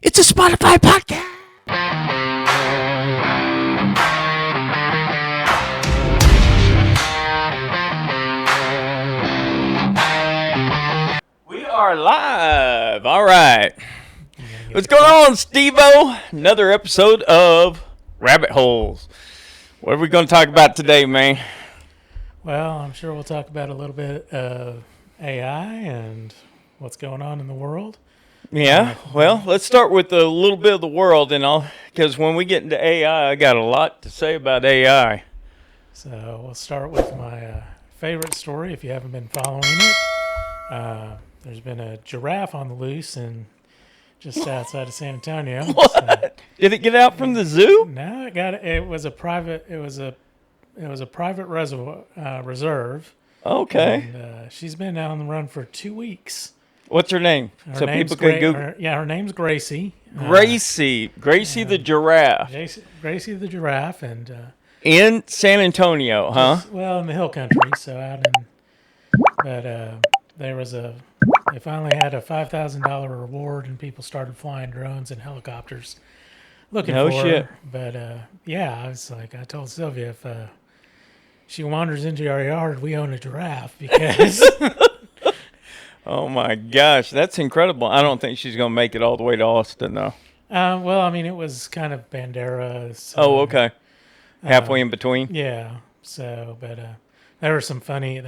It's a Spotify podcast. We are live. All right. What's going on, Steve-O? Another episode of Rabbit Holes. What are we going to talk about today, man? Well, I'm sure we'll talk about a little bit of AI and what's going on in the world. Yeah, well, let's start with a little bit of the world, because when we get into AI, I got a lot to say about AI. So we'll start with my favorite story. If you haven't been following it, there's been a giraffe on the loose and just outside of San Antonio. What? So, did it get out from the zoo? No, it was a private. It was a private reserve. Okay. And, she's been out on the run for 2 weeks. What's her name? Her name's Google. Her name's Gracie. Gracie the giraffe. Gracie the giraffe, and in San Antonio, huh? Well, in the hill country. So they finally had a $5,000 reward, and people started flying drones and helicopters looking for her. But I told Sylvia, if she wanders into our yard, we own a giraffe because. Oh my gosh, that's incredible. I don't think she's going to make it all the way to Austin, though. Well, I mean, it was kind of Bandera. So, oh, okay. Halfway in between? Yeah. So, but there were some funny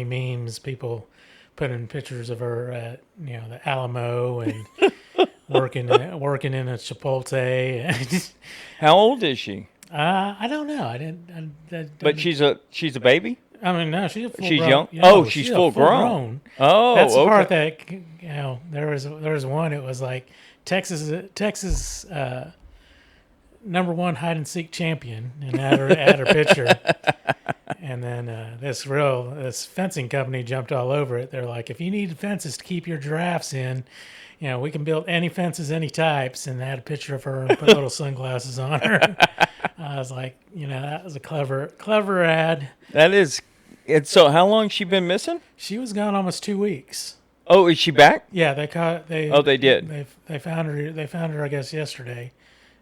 memes, people putting pictures of her at, the Alamo and working in a Chipotle. How old is she? I don't know. I didn't. But she's a baby? I mean, no, she's full she's grown. young. She's full grown. Oh, that's the okay. part that there was one. It was like Texas #1 hide and seek champion, and add her picture. And then this fencing company jumped all over it. They're like, if you need fences to keep your giraffes in, we can build any fences, any types. And they had a picture of her and put little sunglasses on her. I was like, that was a clever ad. That is. So how long has she been missing? She was gone almost 2 weeks. Oh, is she back? Yeah, they did. They found her. They found her, I guess, yesterday,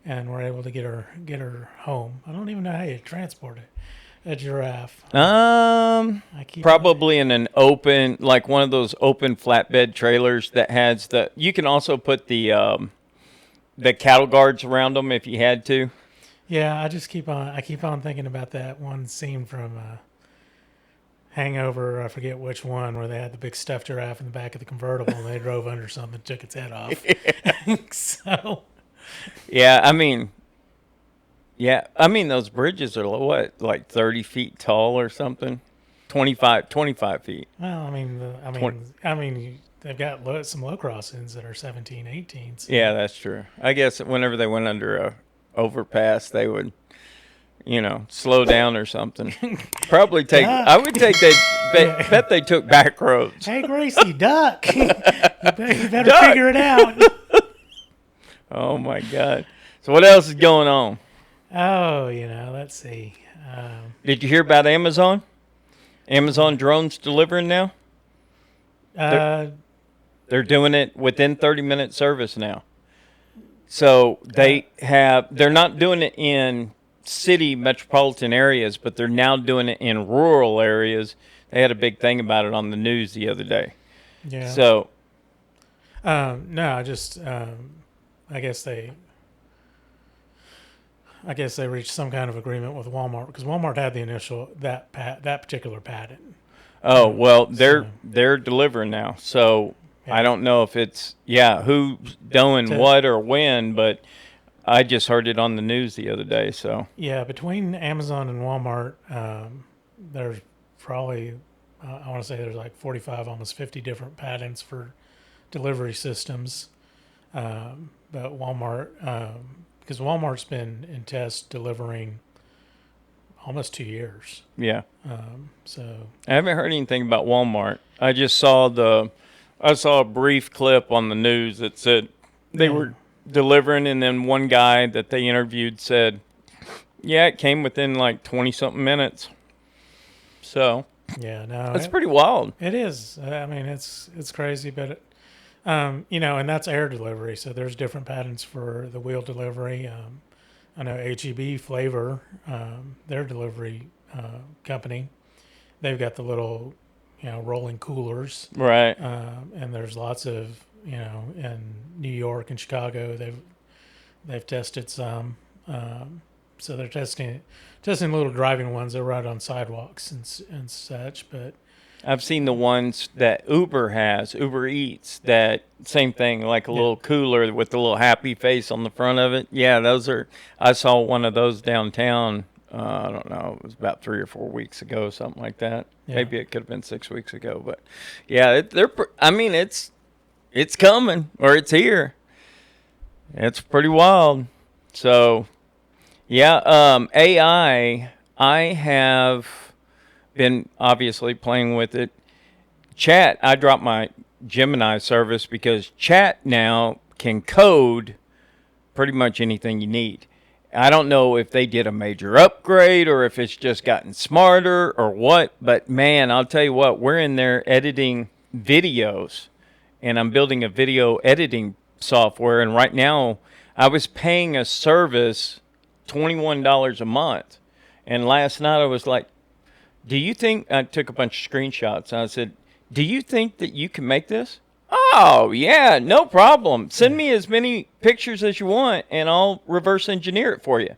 and were able to get her home. I don't even know how you transport a giraffe. Probably in an open, like one of those open flatbed trailers that has you can also put the cattle guards around them if you had to. Yeah, I keep on thinking about that one scene from Hangover. I forget which one, where they had the big stuffed giraffe in the back of the convertible and they drove under something and took its head off. So. Yeah, I mean, those bridges are what, like 30 feet tall or something? 25 feet. Well, they've got some low crossings that are 17, 18. So. Yeah, that's true. I guess whenever they went under a overpass, they would, slow down or something. Probably take. Duck. I would take that. Bet they took back roads. Hey, Gracie, duck! you better Duck. Figure it out. Oh my God! So what else is going on? Oh, let's see. Did you hear about Amazon? Amazon drones delivering now. They're doing it within 30-minute service now. So they're not doing it in city metropolitan areas, but they're now doing it in rural areas. They had a big thing about it on the news the other day. Yeah. So. No, just I guess they reached some kind of agreement with Walmart because Walmart had the initial that particular patent. Oh well, they're delivering now. So yeah. I don't know if it's who's doing what or when, but I just heard it on the news the other day. So yeah, between Amazon and Walmart, there's probably I want to say there's like 45, almost 50 different patents for delivery systems. But Walmart, because Walmart's been in test delivering almost 2 years. Yeah. So I haven't heard anything about Walmart. I just saw a brief clip on the news that said they were delivering, and then one guy that they interviewed said, yeah, it came within like 20-something minutes. So yeah, no, that's pretty wild. It is. I mean, it's crazy, but And that's air delivery. So there's different patents for the wheel delivery. I know HEB Flavor, their delivery company, they've got the little, rolling coolers. Right. And there's lots of, in New York and Chicago, they've tested some. So they're testing little driving ones that ride on sidewalks and such. But I've seen the ones that Uber Eats, that same thing, like a little cooler with the little happy face on the front of it. Yeah, I saw one of those downtown. I don't know, it was about 3 or 4 weeks ago, something like that. Yeah. Maybe it could have been 6 weeks ago, but yeah, it's coming, or it's here. It's pretty wild. So, yeah, AI, I have been obviously playing with it. Chat, I dropped my Gemini service because Chat now can code pretty much anything you need. I don't know if they did a major upgrade or if it's just gotten smarter or what, but man, I'll tell you what, we're in there editing videos, and I'm building a video editing software, and right now I was paying a service $21 a month, and last night I was like, do you think, I took a bunch of screenshots, and I said, do you think that you can make this? Oh, yeah, no problem. Send me as many pictures as you want, and I'll reverse engineer it for you.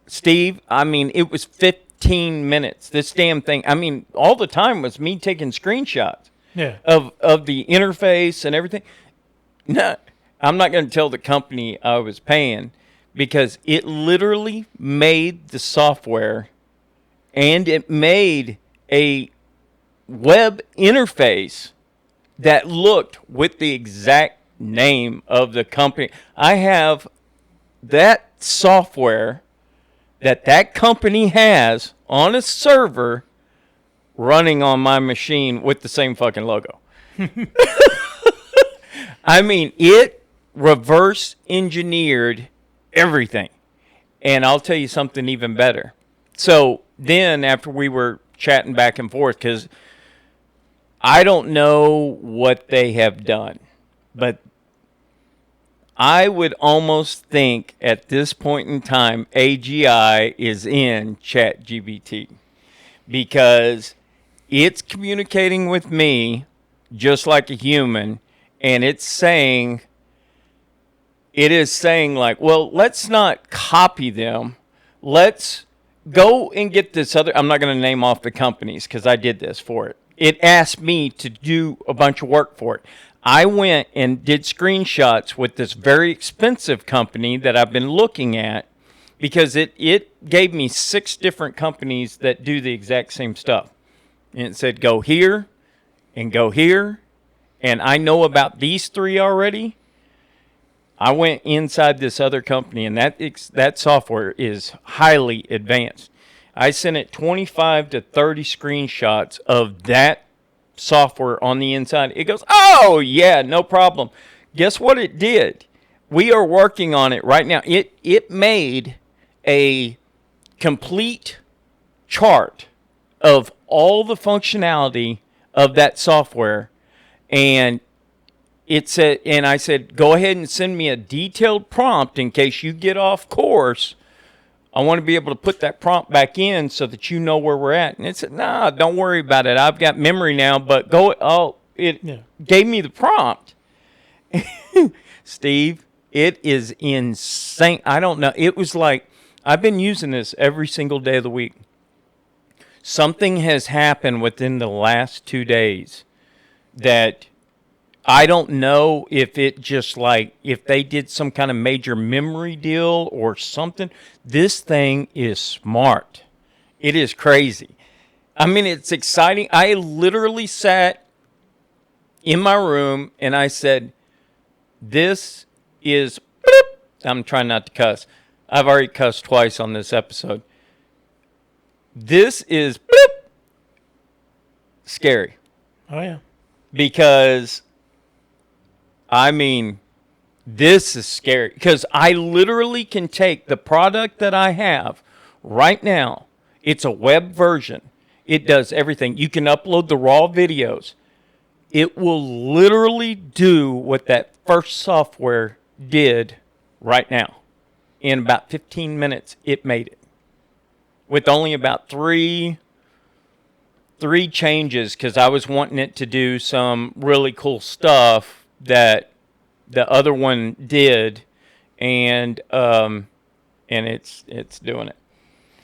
Steve, it was 15 minutes. This damn thing, all the time was me taking screenshots of the interface and everything. No, I'm not going to tell the company I was paying, because it literally made the software, and it made a web interface that looked with the exact name of the company. I have that software that company has on a server running on my machine with the same fucking logo. It reverse engineered everything. And I'll tell you something even better. So then after we were chatting back and forth, because I don't know what they have done, but I would almost think at this point in time, AGI is in ChatGPT, because it's communicating with me just like a human, and it is saying like, well, let's not copy them. Let's go and get this other, I'm not going to name off the companies because I did this for it. It asked me to do a bunch of work for it. I went and did screenshots with this very expensive company that I've been looking at, because it gave me 6 different companies that do the exact same stuff. And it said, go here and go here. And I know about these 3 already. I went inside this other company, and that software is highly advanced. I sent it 25 to 30 screenshots of that software on the inside. It goes, oh, yeah, no problem. Guess what it did? We are working on it right now. It made a complete chart of all the functionality of that software, and it said, and I said, go ahead and send me a detailed prompt in case you get off course. I want to be able to put that prompt back in so that you know where we're at. And it said, nah, don't worry about it. I've got memory now, but gave me the prompt. Steve, it is insane. I don't know. It was like, I've been using this every single day of the week. Something has happened within the last 2 days that I don't know if it just like, if they did some kind of major memory deal or something. This thing is smart. It is crazy. It's exciting. I literally sat in my room and I said, this is, I'm trying not to cuss. I've already cussed twice on this episode. This is scary. Oh, yeah. Because this is scary, because I literally can take the product that I have right now. It's a web version. It does everything. You can upload the raw videos. it will literally do what that first software did right now. In about 15 minutes, it made it. With only about three changes, because I was wanting it to do some really cool stuff that the other one did, and it's doing it.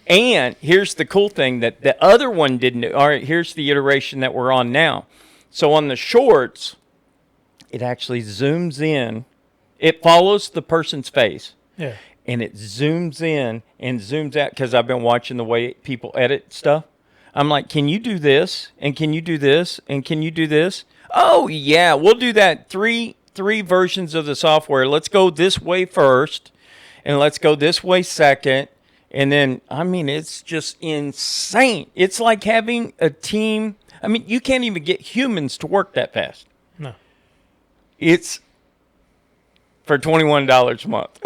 And here's the cool thing that the other one didn't do. All right, here's the iteration that we're on now. So on the shorts, it actually zooms in. It follows the person's face. Yeah. And it zooms in and zooms out, because I've been watching the way people edit stuff. I'm like, can you do this? And can you do this? And can you do this? Oh, yeah, we'll do that. Three versions of the software. Let's go this way first, and let's go this way second. And then, I mean, it's just insane. It's like having a team. I mean, you can't even get humans to work that fast. No. It's for $21 a month.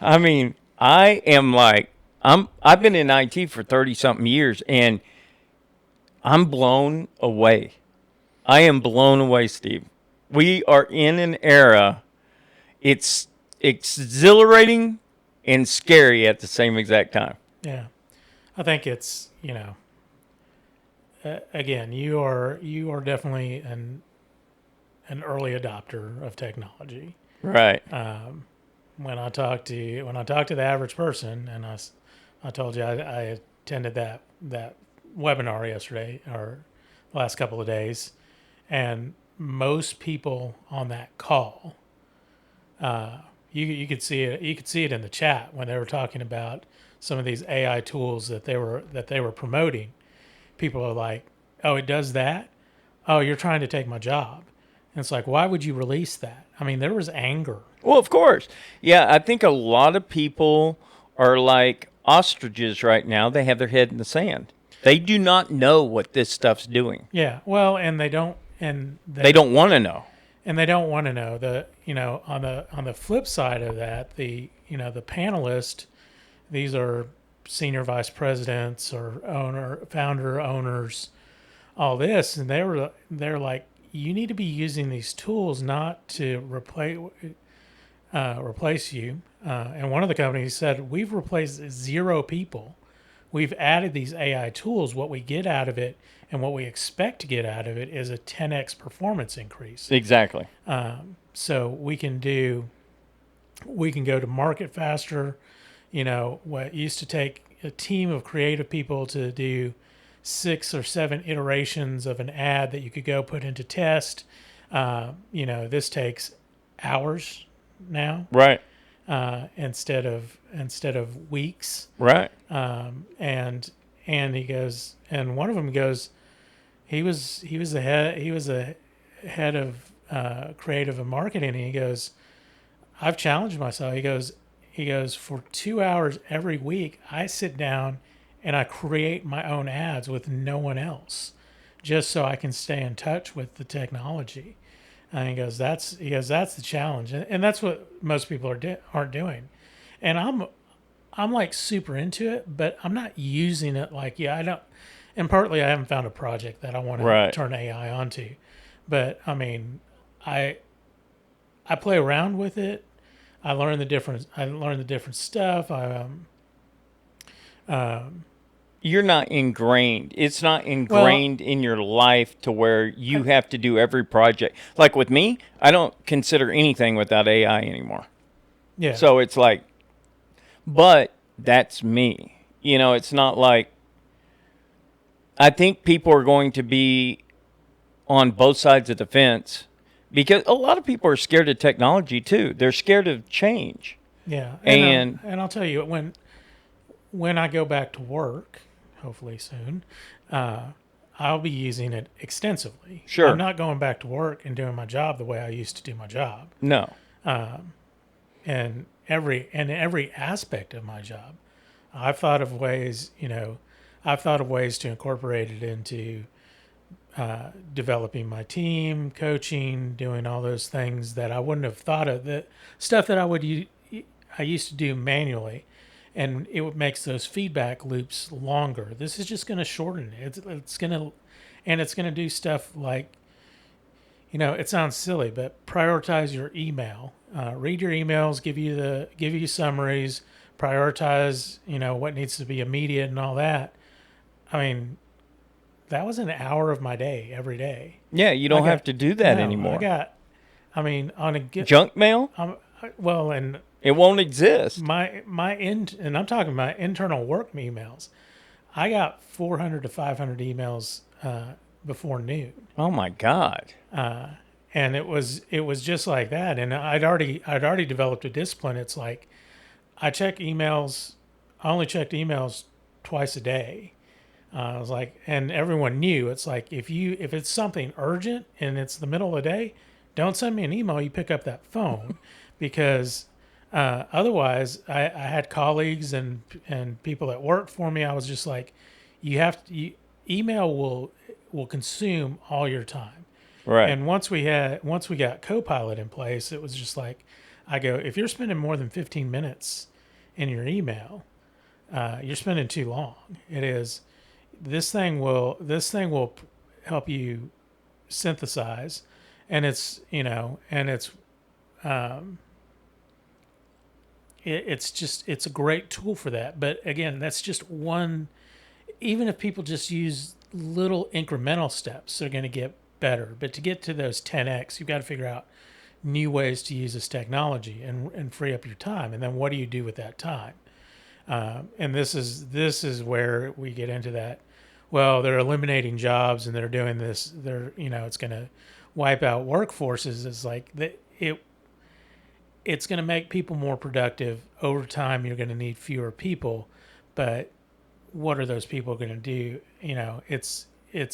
I mean, I am like, I've been in IT for 30-something years, and I'm blown away. I am blown away, Steve. We are in an era, it's exhilarating and scary at the same exact time. Yeah. I think it's, again, you are definitely an early adopter of technology. Right. When I talk to the average person, and I told you I attended that webinar yesterday or the last couple of days, and most people on that call, you could see it in the chat when they were talking about some of these AI tools that they were promoting. People are like, "Oh, it does that? Oh, you're trying to take my job." And it's like, why would you release that? I mean, there was anger. Well, of course. Yeah, I think a lot of people are like ostriches right now. They have their head in the sand. They do not know what this stuff's doing. Yeah. Well, and they don't want to know. And they don't want to know. On the flip side of that, the panelists, these are senior vice presidents or founder owners, all this, and they're like, you need to be using these tools not to replace you. And one of the companies said, we've replaced 0 people. We've added these AI tools. What we get out of it and what we expect to get out of it is a 10x performance increase. Exactly. So we can go to market faster. What used to take a team of creative people to do 6 or 7 iterations of an ad that you could go put into test. This takes hours now. Right. Instead of weeks. Right. And he goes, and one of them goes, he was a head of creative and marketing, and he goes, I've challenged myself. He goes, for 2 hours every week, I sit down and I create my own ads with no one else, just so I can stay in touch with the technology. And he goes, that's the challenge, and that's what most people aren't doing. And I'm like super into it, but I'm not using it like, I don't. And partly I haven't found a project that I want to turn AI onto, but I mean, I play around with it. I learn the different stuff. You're not ingrained. It's not ingrained in your life to where you have to do every project. Like with me, I don't consider anything without AI anymore. Yeah. So it's like, but that's me. It's not like, I think people are going to be on both sides of the fence, because a lot of people are scared of technology too. They're scared of change. Yeah. And I'll tell you, when I go back to work, hopefully soon, I'll be using it extensively. Sure. I'm not going back to work and doing my job the way I used to do my job. No. And every aspect of my job, I've thought of ways to incorporate it into developing my team, coaching, doing all those things that I wouldn't have thought of, the stuff that I used to do manually. And it makes those feedback loops longer. This is just going to shorten it. It's going to, and it's going to do stuff like, it sounds silly, but prioritize your email. Read your emails, give you summaries, prioritize, what needs to be immediate and all that. I mean, that was an hour of my day every day. Yeah, you don't have to do that No, anymore. on a Junk mail? well, and It won't exist. and I'm talking about internal work emails. I got 400 to 500 emails before noon. Oh my God. And it was just like that. And I'd already developed a discipline. It's like I only checked emails twice a day. I was like, and everyone knew, it's like, if it's something urgent and it's the middle of the day, don't send me an email. You pick up that phone, because otherwise, I had colleagues and people that worked for me. I was just like, email will consume all your time. Right. And once we got Copilot in place, it was just like, I go, if you're spending more than 15 minutes in your email, you're spending too long. It is. This thing will help you synthesize, and it's it's a great tool for that. But again, that's just one. Even if people just use little incremental steps, they're going to get better. But to get to those 10x, you've got to figure out new ways to use this technology and free up your time. And then what do you do with that time? And this is where we get into that. Well, they're eliminating jobs and they're doing this. It's going to wipe out workforces. It's like it's going to make people more productive. Over time, you're going to need fewer people, but what are those people going to do? It's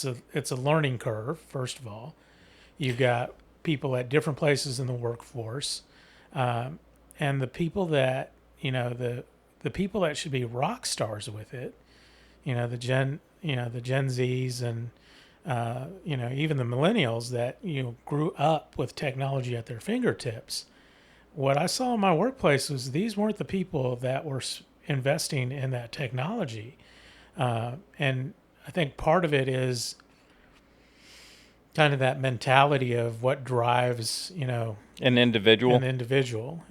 a learning curve. First of all, you've got people at different places in the workforce, and the people that the people that should be rock stars with it, the Gen Zs and even the millennials that grew up with technology at their fingertips. What I saw in my workplace was these weren't the people that were investing in that technology, and I think part of it is kind of that mentality of what drives An individual.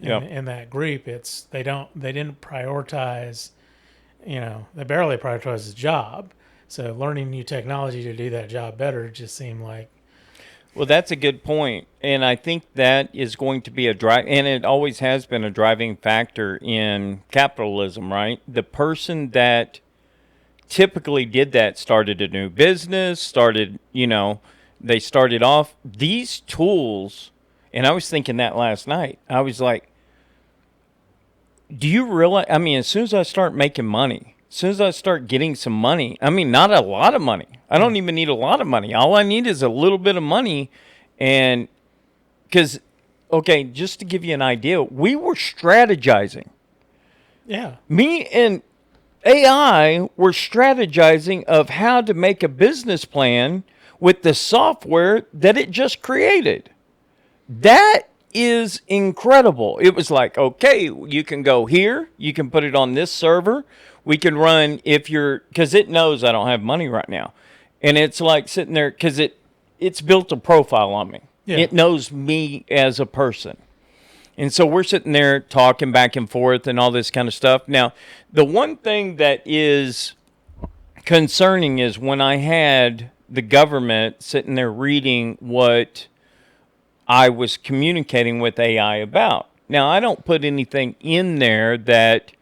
Yep. in that group. It's they didn't prioritize, they barely prioritize the job. So learning new technology to do that job better just seemed like. Well, that's a good point. And I think that is going to be and it always has been a driving factor in capitalism, right? The person that typically did that started a new business, they started off these tools. And I was thinking that last night. I was like, do you realize, as soon as I start making money, as soon as I start getting some money, not a lot of money. I don't even need a lot of money. All I need is a little bit of money. And because, okay, just to give you an idea, we were strategizing. Yeah. Me and AI were strategizing of how to make a business plan with the software that it just created. That is incredible. It was like, okay, you can go here, you can put it on this server. We can run because it knows I don't have money right now. And it's like sitting there because it's built a profile on me. Yeah. It knows me as a person. And so we're sitting there talking back and forth and all this kind of stuff. Now, the one thing that is concerning is when I had the government sitting there reading what I was communicating with AI about. Now, I don't put anything in there that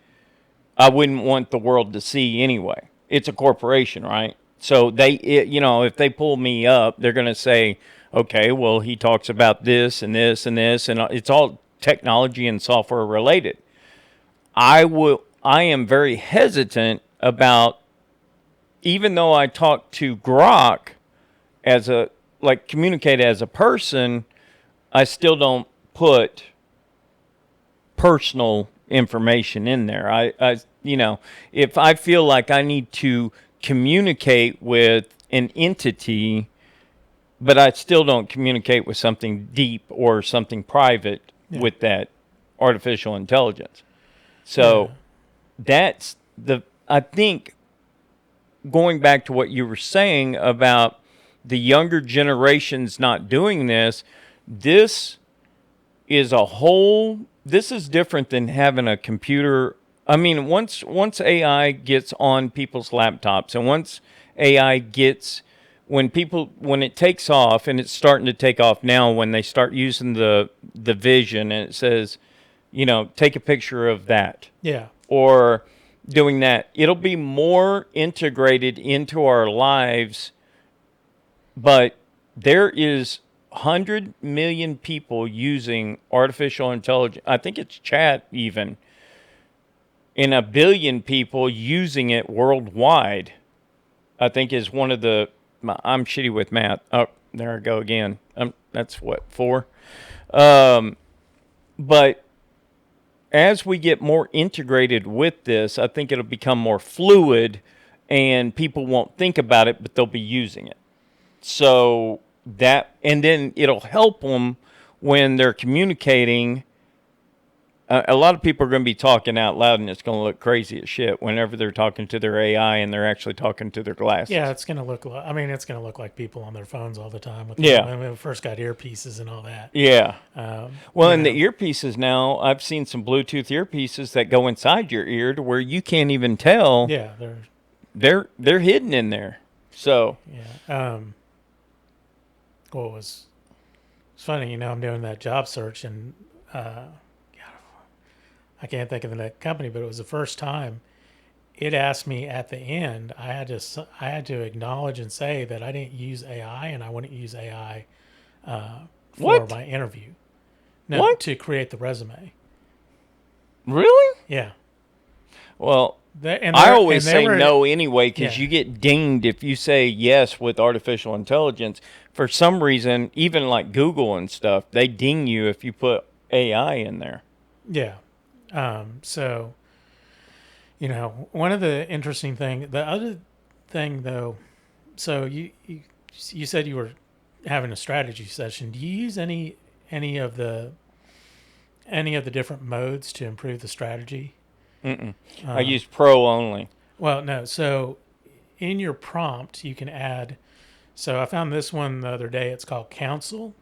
I wouldn't want the world to see anyway. It's a corporation, right? So if they pull me up, they're going to say, okay, well, he talks about this and this and this, and it's all technology and software related. I am very hesitant about, even though I talk to Grok communicate as a person, I still don't put personal information in there. If I feel like I need to communicate with an entity, but I still don't communicate with something deep or something private with that artificial intelligence. So that's I think, going back to what you were saying about the younger generation's not doing this, this is this is different than having a computer. I mean, once AI gets on people's laptops, and once AI gets, when it takes off, and it's starting to take off now, when they start using the vision, and it says, take a picture of that. Yeah. Or doing that, it'll be more integrated into our lives. But there is 100 million people using artificial intelligence. I think it's chat even. And 1 billion people using it worldwide. I think is one of the. I'm shitty with math. Oh, there I go again. That's what, 4. But as we get more integrated with this, I think it'll become more fluid, and people won't think about it, but they'll be using it. So and then it'll help them when they're communicating. A lot of people are going to be talking out loud, and it's going to look crazy as shit whenever they're talking to their AI and they're actually talking to their glasses. Yeah, it's going to look. It's going to look like people on their phones all the time. When we first got earpieces and all that. Yeah. And the earpieces now, I've seen some Bluetooth earpieces that go inside your ear to where you can't even tell. Yeah, they're hidden in there. So. Yeah. It's funny, I'm doing that job search, and I can't think of the company, but it was the first time it asked me at the end. I had to acknowledge and say that I didn't use AI, and I wouldn't use AI for my interview. No, to create the resume. Really? Yeah. Well, I always say no anyway, because you get dinged if you say yes with artificial intelligence. For some reason, even like Google and stuff, they ding you if you put AI in there. Yeah. So, one of the interesting the other thing though, so you said you were having a strategy session. Do you use any of the different modes to improve the strategy? I use Pro only. Well, no. So in your prompt, you can add, so I found this one the other day. It's called Counsel,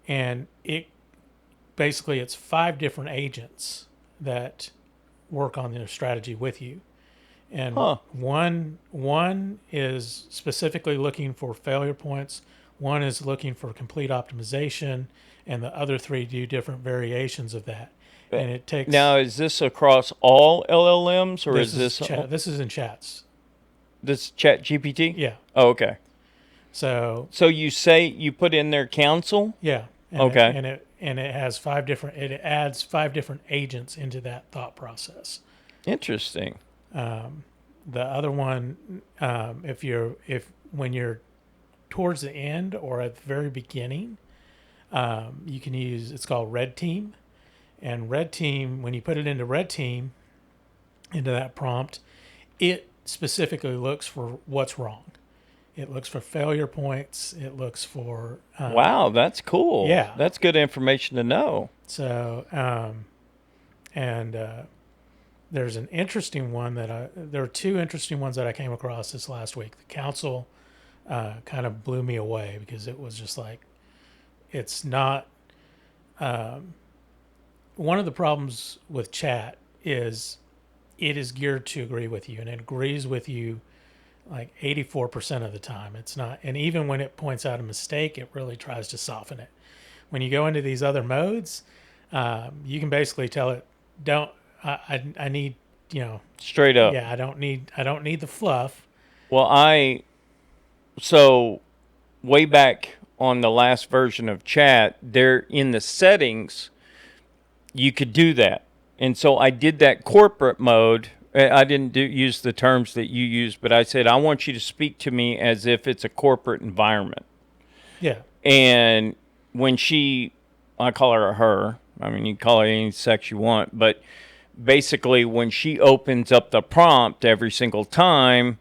and it's 5 different agents that work on their strategy with you. And one is specifically looking for failure points. One is looking for complete optimization, and the other 3 do different variations of that. And it takes. Now, is this across all LLMs, or is this? This is in chats. This Chat GPT? Yeah. Oh, okay. So you put in there counsel? Yeah. Okay. And it has 5 different. It adds 5 different agents into that thought process. Interesting. The other one, when you're towards the end or at the very beginning, you can use. It's called Red Team. And Red Team, when you put it into Red Team, into that prompt, it specifically looks for what's wrong. It looks for failure points. It looks for... wow, that's cool. Yeah. That's good information to know. So, there's an interesting one there are 2 interesting ones that I came across this last week. The Counsel kind of blew me away, because it was just like, it's not... one of the problems with chat is it is geared to agree with you, and it agrees with you like 84% of the time. It's not, and even when it points out a mistake, it really tries to soften it. When you go into these other modes, you can basically tell it, I need, straight up. Yeah, I don't need the fluff. Well, so way back on the last version of chat, there in the settings, you could do that. And so I did that corporate mode. I didn't use the terms that you used, but I said, I want you to speak to me as if it's a corporate environment. Yeah. And when I call her a her, I mean, you can call it any sex you want, but basically when she opens up the prompt every single time,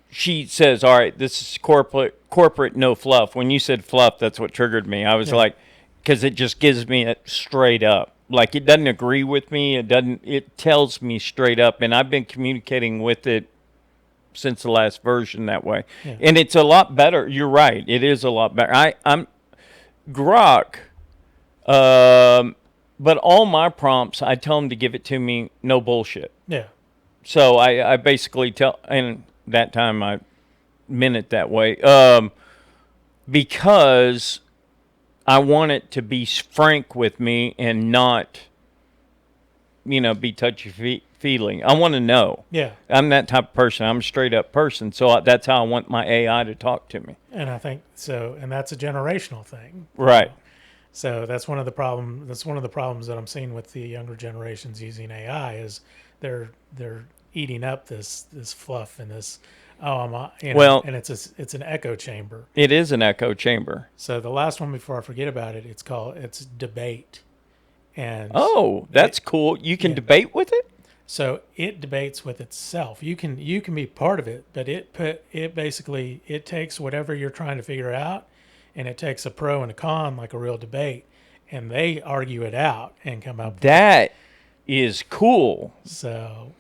she says, all right, this is corporate, no fluff. When you said fluff, that's what triggered me. I was like, because it just gives me it straight up. Like, it doesn't agree with me. It tells me straight up. And I've been communicating with it since the last version that way. Yeah. And it's a lot better. You're right. It is a lot better. I'm Grok, but all my prompts, I tell them to give it to me, no bullshit. Yeah. So I basically tell, and that time I meant it that way, because I want it to be frank with me and not, be touchy-feely. I want to know. Yeah. I'm that type of person. I'm a straight-up person, so that's how I want my AI to talk to me. And I think so, and that's a generational thing. Right. So that's one of the problems. That's one of the problems that I'm seeing with the younger generations using AI is they're eating up this fluff and this and it's an echo chamber. It is an echo chamber. So the last one before I forget about it, it's debate, and that's cool. You can debate with it. So it debates with itself. You can be part of it, but it basically takes whatever you're trying to figure out, and it takes a pro and a con like a real debate, and they argue it out and come up. That is cool. So,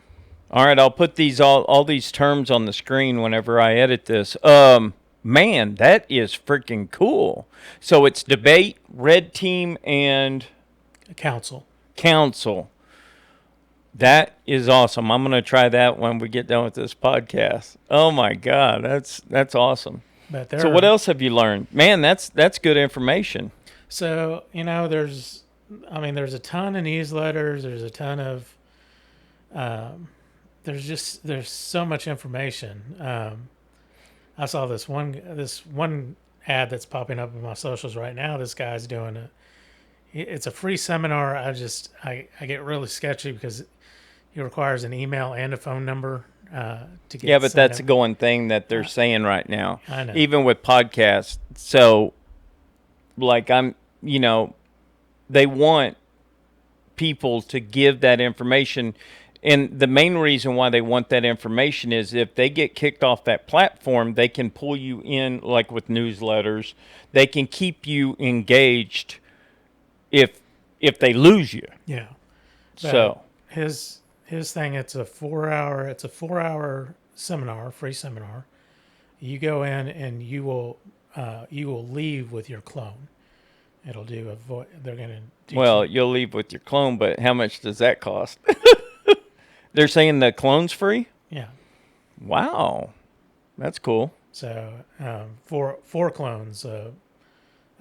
all right, I'll put these all these terms on the screen whenever I edit this. Man, that is freaking cool. So it's debate, red team, and council. That is awesome. I'm going to try that when we get done with this podcast. Oh my God, that's awesome. So what else have you learned? Man, that's good information. So, there's a ton of newsletters. There's a ton of, there's so much information. I saw this one ad that's popping up in my socials right now. This guy's doing it's a free seminar. I get really sketchy because it requires an email and a phone number to get. Yeah, but that's a going thing that they're saying right now. I know. Even with podcasts. So, like they want people to give that information. And the main reason why they want that information is if they get kicked off that platform, they can pull you in, like with newsletters. They can keep you engaged if they lose you. Yeah. So his thing, it's a 4-hour seminar, free seminar. You go in and you will leave with your clone. It'll do they're going to teach you'll leave with your clone, but how much does that cost? They're saying the clone's free? Yeah. Wow. That's cool. So, four clones, a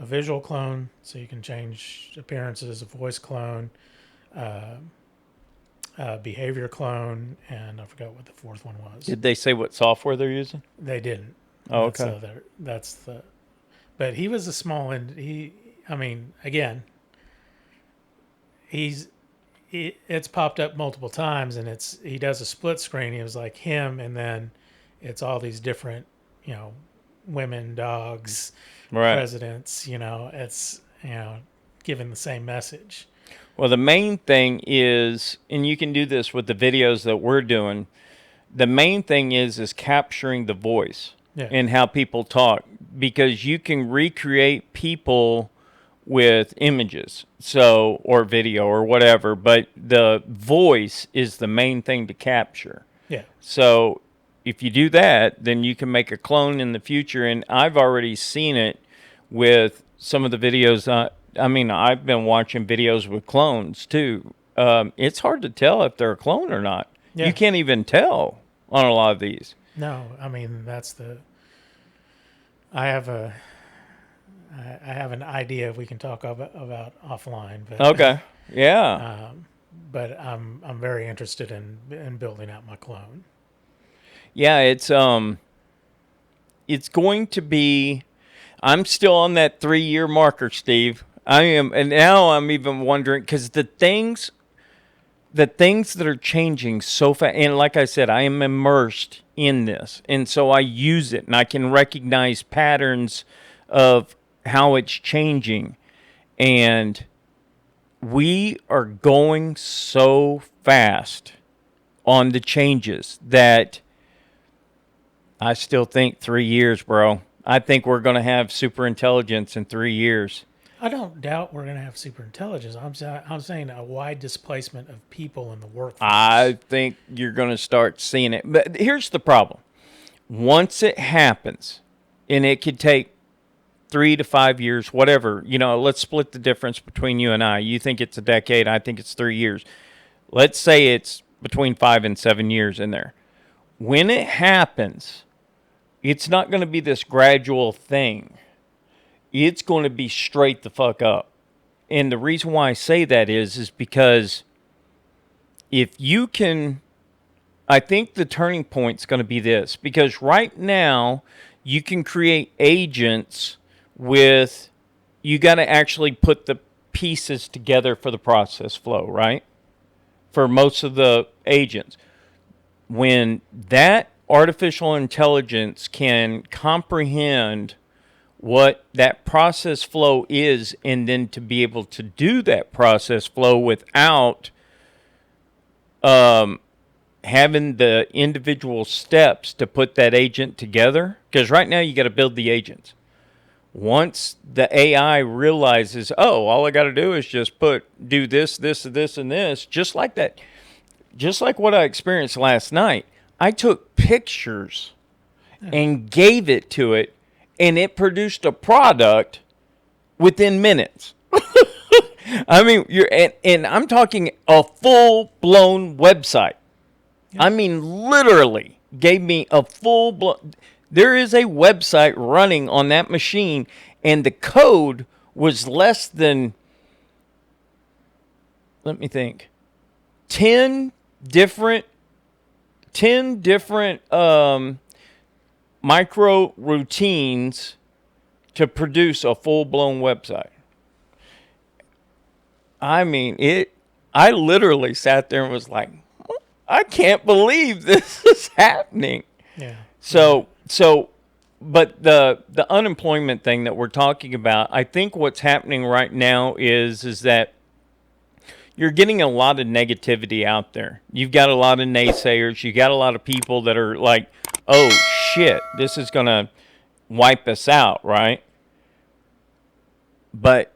visual clone, so you can change appearances, a voice clone, a behavior clone, and I forgot what the fourth one was. Did they say what software they're using? They didn't. Oh, okay. But he was a small, and it's popped up multiple times, and he does a split screen. He was like him, and then it's all these different, women, dogs, right, presidents. It's giving the same message. Well, the main thing is, and you can do this with the videos that we're doing. The main thing is capturing the voice and how people talk, because you can recreate people with images, or video or whatever, but the voice is the main thing to capture. Yeah. So if you do that, then you can make a clone in the future, and I've already seen it with some of the videos. I've been watching videos with clones too. It's hard to tell if they're a clone or not. Yeah. You can't even tell on a lot of these. No, I have an idea we can talk about offline. But, okay. Yeah. But I'm very interested in building out my clone. Yeah, it's going to be. I'm still on that 3-year marker, Steve. I am, and now I'm even wondering, because the things that are changing so fast, and like I said, I am immersed in this, and so I use it, and I can recognize patterns of how it's changing, and we are going so fast on the changes that I still think 3 years, bro. I think we're going to have super intelligence in 3 years. I don't doubt we're going to have super intelligence. I'm saying a wide displacement of people in the workforce. I think you're going to start seeing it. But here's the problem. Once it happens, and it could take 3 to 5 years, whatever, let's split the difference between you and I. You think it's a decade, I think it's 3 years. Let's say it's between 5 and 7 years in there. When it happens, it's not going to be this gradual thing. It's going to be straight the fuck up. And the reason why I say that is because if you can, I think the turning point's going to be this. Because right now, you can create agents with, you got to actually put the pieces together for the process flow, right? For most of the agents. When that artificial intelligence can comprehend what that process flow is, and then to be able to do that process flow without having the individual steps to put that agent together. Because right now you got to build the agents. Once the AI realizes, oh, all I got to do is just do this, this, and this, just like that, just like what I experienced last night. I took pictures and gave it to it, and it produced a product within minutes. I mean, and I'm talking a full-blown website. Yeah. I mean, literally gave me a full-blown. There is a website running on that machine, and the code was less than, let me think, 10 different micro routines to produce a full-blown website. I mean, I literally sat there and was like, I can't believe this is happening. Yeah. So, but the unemployment thing that we're talking about, I think what's happening right now is that you're getting a lot of negativity out there. You've got a lot of naysayers. You got a lot of people that are like, oh, shit, this is going to wipe us out, right? But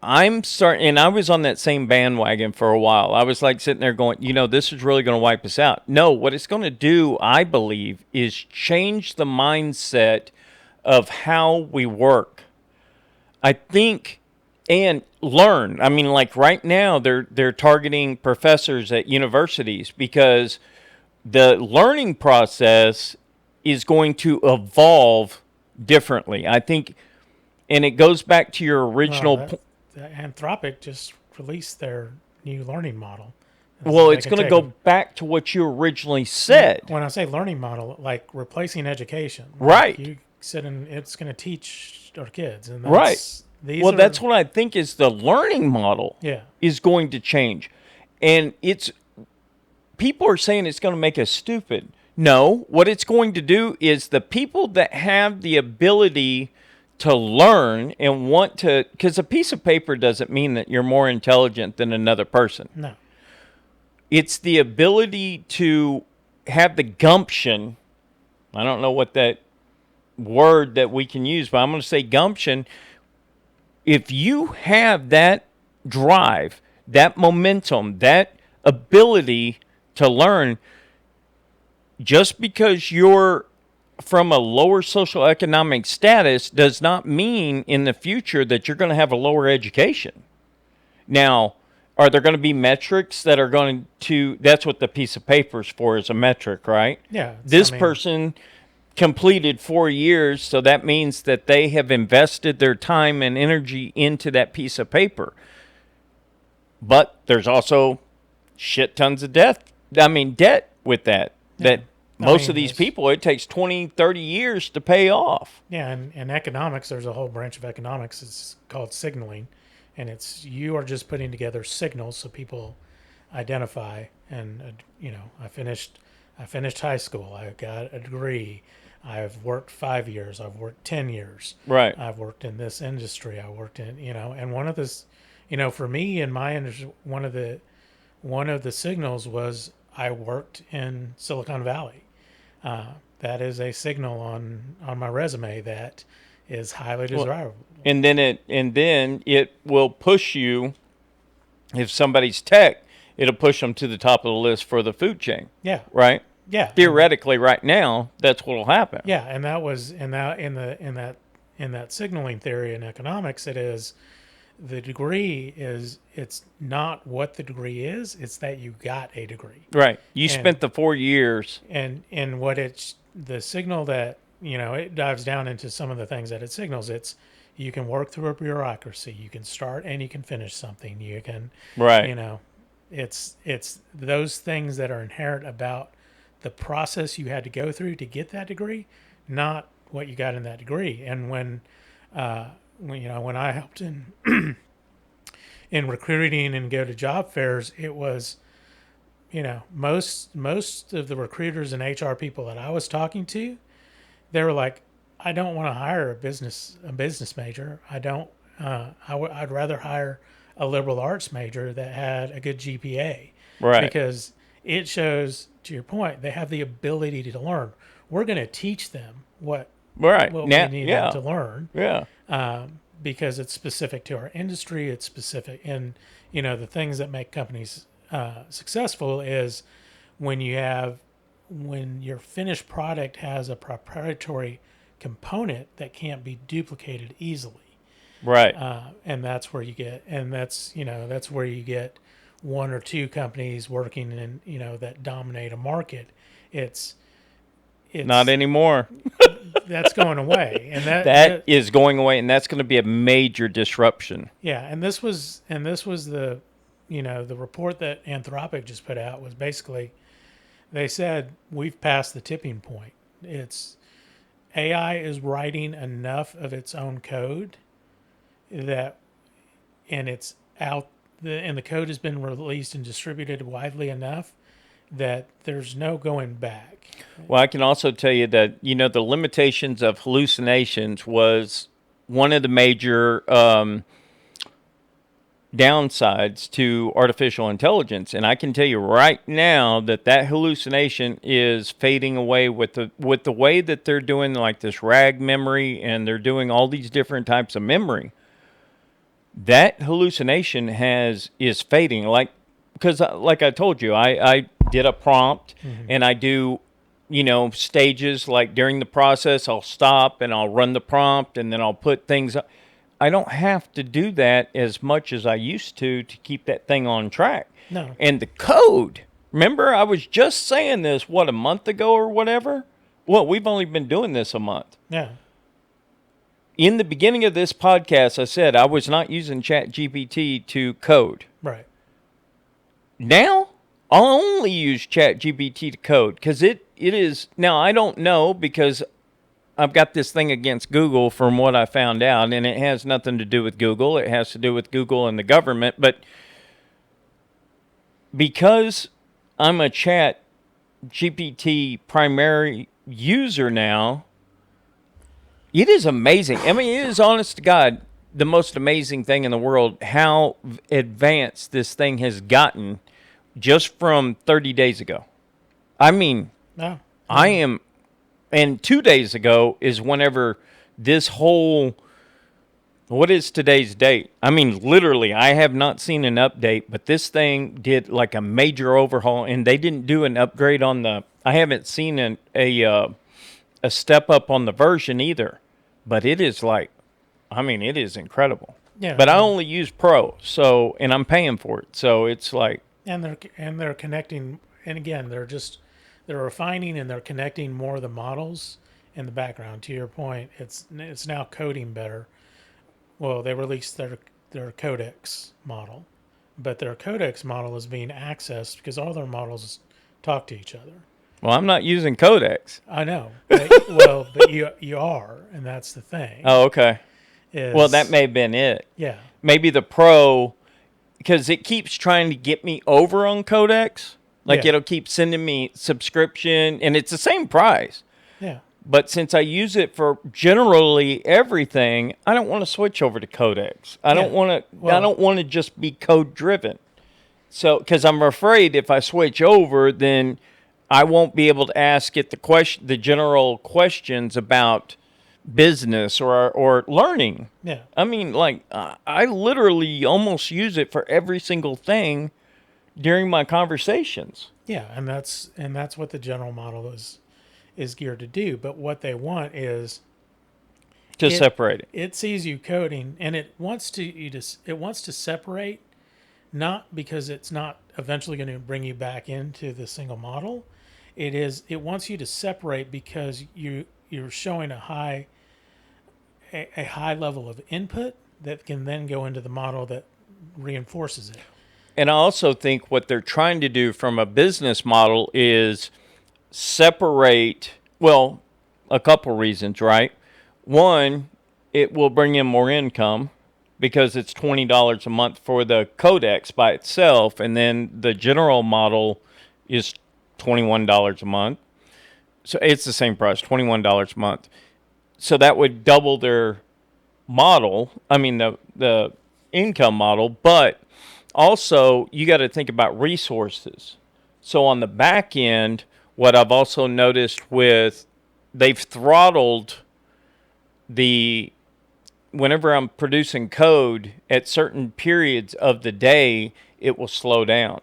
I'm starting, and I was on that same bandwagon for a while. I was like sitting there going, this is really going to wipe us out. No, what it's going to do, I believe, is change the mindset of how we work. I think, and learn. I mean, like right now, they're targeting professors at universities because the learning process is going to evolve differently. I think, and it goes back to your original point. Anthropic just released their new learning model. Well, it's going to go back to what you originally said. When I say learning model, like replacing education. Right. Like you said, it's going to teach our kids. And that's, right. That's what I think is the learning model is going to change. And people are saying it's going to make us stupid. No, what it's going to do is the people that have the ability to learn and want to, because a piece of paper doesn't mean that you're more intelligent than another person. No. It's the ability to have the gumption. I don't know what that word that we can use, but I'm going to say gumption. If you have that drive, that momentum, that ability to learn, just because you're from a lower socioeconomic status does not mean in the future that you're going to have a lower education. Now, are there going to be metrics that are going to, that's what the piece of paper is for, is a metric, right? Yeah. This person completed 4 years, so that means that they have invested their time and energy into that piece of paper. But there's also shit tons of debt with that. Yeah. That most of these people, it takes 20, 30 years to pay off. Yeah, and in economics, there's a whole branch of economics. It's called signaling. And you are just putting together signals so people identify. And, I finished high school. I got a degree. I've worked 5 years. I've worked 10 years. Right. I've worked in this industry. I worked in, and one of this, for me in my industry, one of the signals was I worked in Silicon Valley. That is a signal on my resume that is highly desirable. And then it will push you. If somebody's tech, it'll push them to the top of the list for the food chain. Yeah. Right. Yeah. Theoretically, right now, that's what'll happen. Yeah, and that was in that signaling theory in economics, it is the degree is it's not what the degree is, it's that you got a degree. Right. You spent the 4 years. And what it's the signal that, it dives down into some of the things that it signals. It's you can work through a bureaucracy, you can start and you can finish something, you can Right. it's those things that are inherent about the process you had to go through to get that degree, not what you got in that degree. And when I helped in in recruiting and go to job fairs, it was most of the recruiters and HR people that I was talking to, they were like, I don't want to hire a business major. I don't. I'd rather hire a liberal arts major that had a good GPA, Right. because it shows, to your point, they have the ability to learn. We're going to teach them what Right. we Now, need yeah. them to learn, Yeah. because it's specific to our industry. It's specific, and the things that make companies successful is when your finished product has a proprietary component that can't be duplicated easily. Right. And that's where you get, that's where you get one or two companies working in, that dominate a market. It's Not anymore. that's going away, and That is going away, and that's going to be a major disruption. yeah. And this was the, the report that Anthropic just put out was basically, they said we've passed the tipping point. It's AI is writing enough of its own code that, and it's out, and the code has been released and distributed widely enough that there's no going back. Well, I can also tell you that, the limitations of hallucinations was one of the major downsides to artificial intelligence. And I can tell you right now that hallucination is fading away with the way that they're doing like this RAG memory, and they're doing all these different types of memory. That hallucination is fading. Because like I told you, I did a prompt, and I do, stages. Like during the process, I'll stop and I'll run the prompt, and then I'll put things up. I don't have to do that as much as I used to keep that thing on track. No. And the code, remember, I was just saying this, a month ago or whatever? Well, we've only been doing this a month. Yeah. In the beginning of this podcast, I said I was not using ChatGPT to code. Right. Now, I'll only use ChatGPT to code because it is, now I don't know, because I've got this thing against Google from what I found out, and it has nothing to do with Google. It has to do with Google and the government. But because I'm a ChatGPT primary user now, it is amazing. I mean, it is, honest to God, the most amazing thing in the world how advanced this thing has gotten just from 30 days ago. I mean, No. I am... And 2 days ago is whenever this whole, what is today's date? I mean, literally, I have not seen an update, but this thing did like a major overhaul, and they didn't do an upgrade on I haven't seen a step up on the version either, but it is like, it is incredible. Yeah. But I only use Pro, and I'm paying for it. So it's like. And they're connecting, and again, they're refining and they're connecting more of the models in the background. To your point, it's now coding better. Well, they released their codex model, but their codex model is being accessed because all their models talk to each other. Well, I'm not using Codex. I know. But you are, and that's the thing. Oh, okay. Well, that may have been it. Yeah. Maybe the Pro, because it keeps trying to get me over on Codex. Like, Yeah. it'll keep sending me subscription, and it's the same price. Yeah. But since I use it for generally everything, I don't want to switch over to Codex. I don't want to. Well, I don't want to just be code driven. So, because I'm afraid if I switch over, then I won't be able to ask it the general questions about business or learning. Yeah. I mean, like, I literally almost use it for every single thing during my conversations. Yeah, and that's what the general model is geared to do. But what they want is To it separate it. it sees you coding and it wants to separate, not because it's not eventually going to bring you back into the single model. It wants you to separate because you're showing a high level of input that can then go into the model that reinforces it. And I also think what they're trying to do from a business model is separate, well, a couple reasons, right? One, it will bring in more income because it's $20 a month for the codex by itself, and then the general model is $21 a month. So it's the same price, $21 a month. So that would double their model. I mean the income model, but also you got to think about resources. So on the back end, what I've also noticed with they've throttled the whenever I'm producing code at certain periods of the day, it will slow down.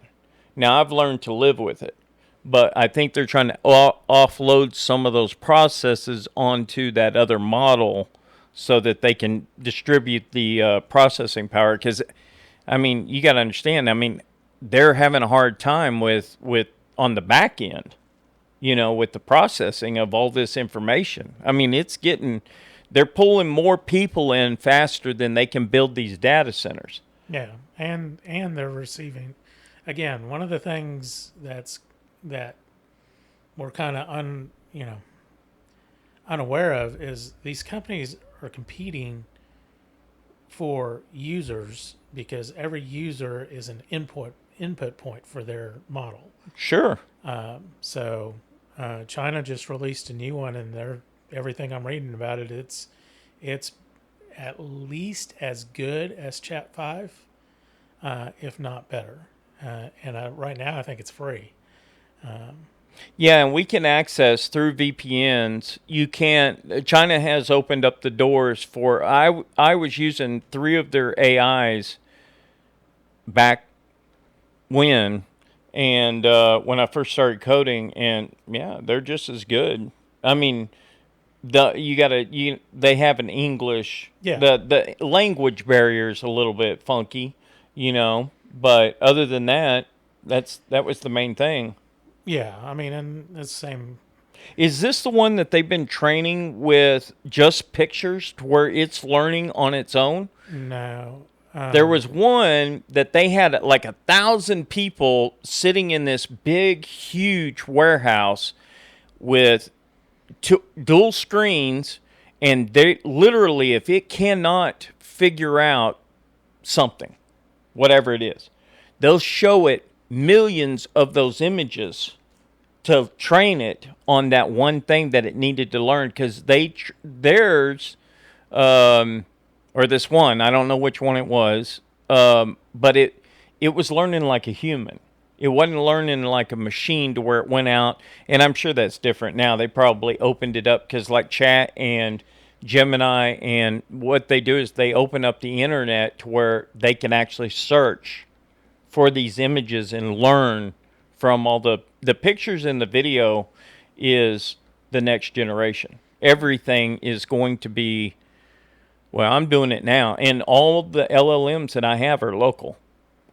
Now I've learned to live with it, but I think they're trying to offload some of those processes onto that other model so that they can distribute the processing power. Because, I mean, you got to understand. I mean, they're having a hard time with on the back end, with the processing of all this information. I mean, they're pulling more people in faster than they can build these data centers. Yeah, and they're receiving. Again, one of the things that we're kind of unaware of is these companies are competing for users because every user is an input point for their model. Sure. So China just released a new one, and everything I'm reading about it, it's at least as good as Chat 5, if not better. Right now, I think it's free. Yeah, and we can access through VPNs. You can't. China has opened up the doors for. I was using 3 of their AIs back when, and when I first started coding, and yeah, they're just as good. I mean, they have an English. Yeah, The language barrier is a little bit funky, but other than that, that was the main thing. yeah. I mean, and it's the same. Is this the one that they've been training with just pictures to where it's learning on its own? No, There was one that they had like 1,000 people sitting in this big, huge warehouse with dual screens, and they literally, if it cannot figure out something, whatever it is, they'll show it millions of those images to train it on that one thing that it needed to learn, because theirs or this one, I don't know which one it was, but it was learning like a human. It wasn't learning like a machine to where it went out, and I'm sure that's different now. They probably opened it up because like Chat and Gemini, and what they do is they open up the internet to where they can actually search for these images and learn from all the pictures in the video is the next generation. Everything is going to be, well, I'm doing it now, and all the LLMs that I have are local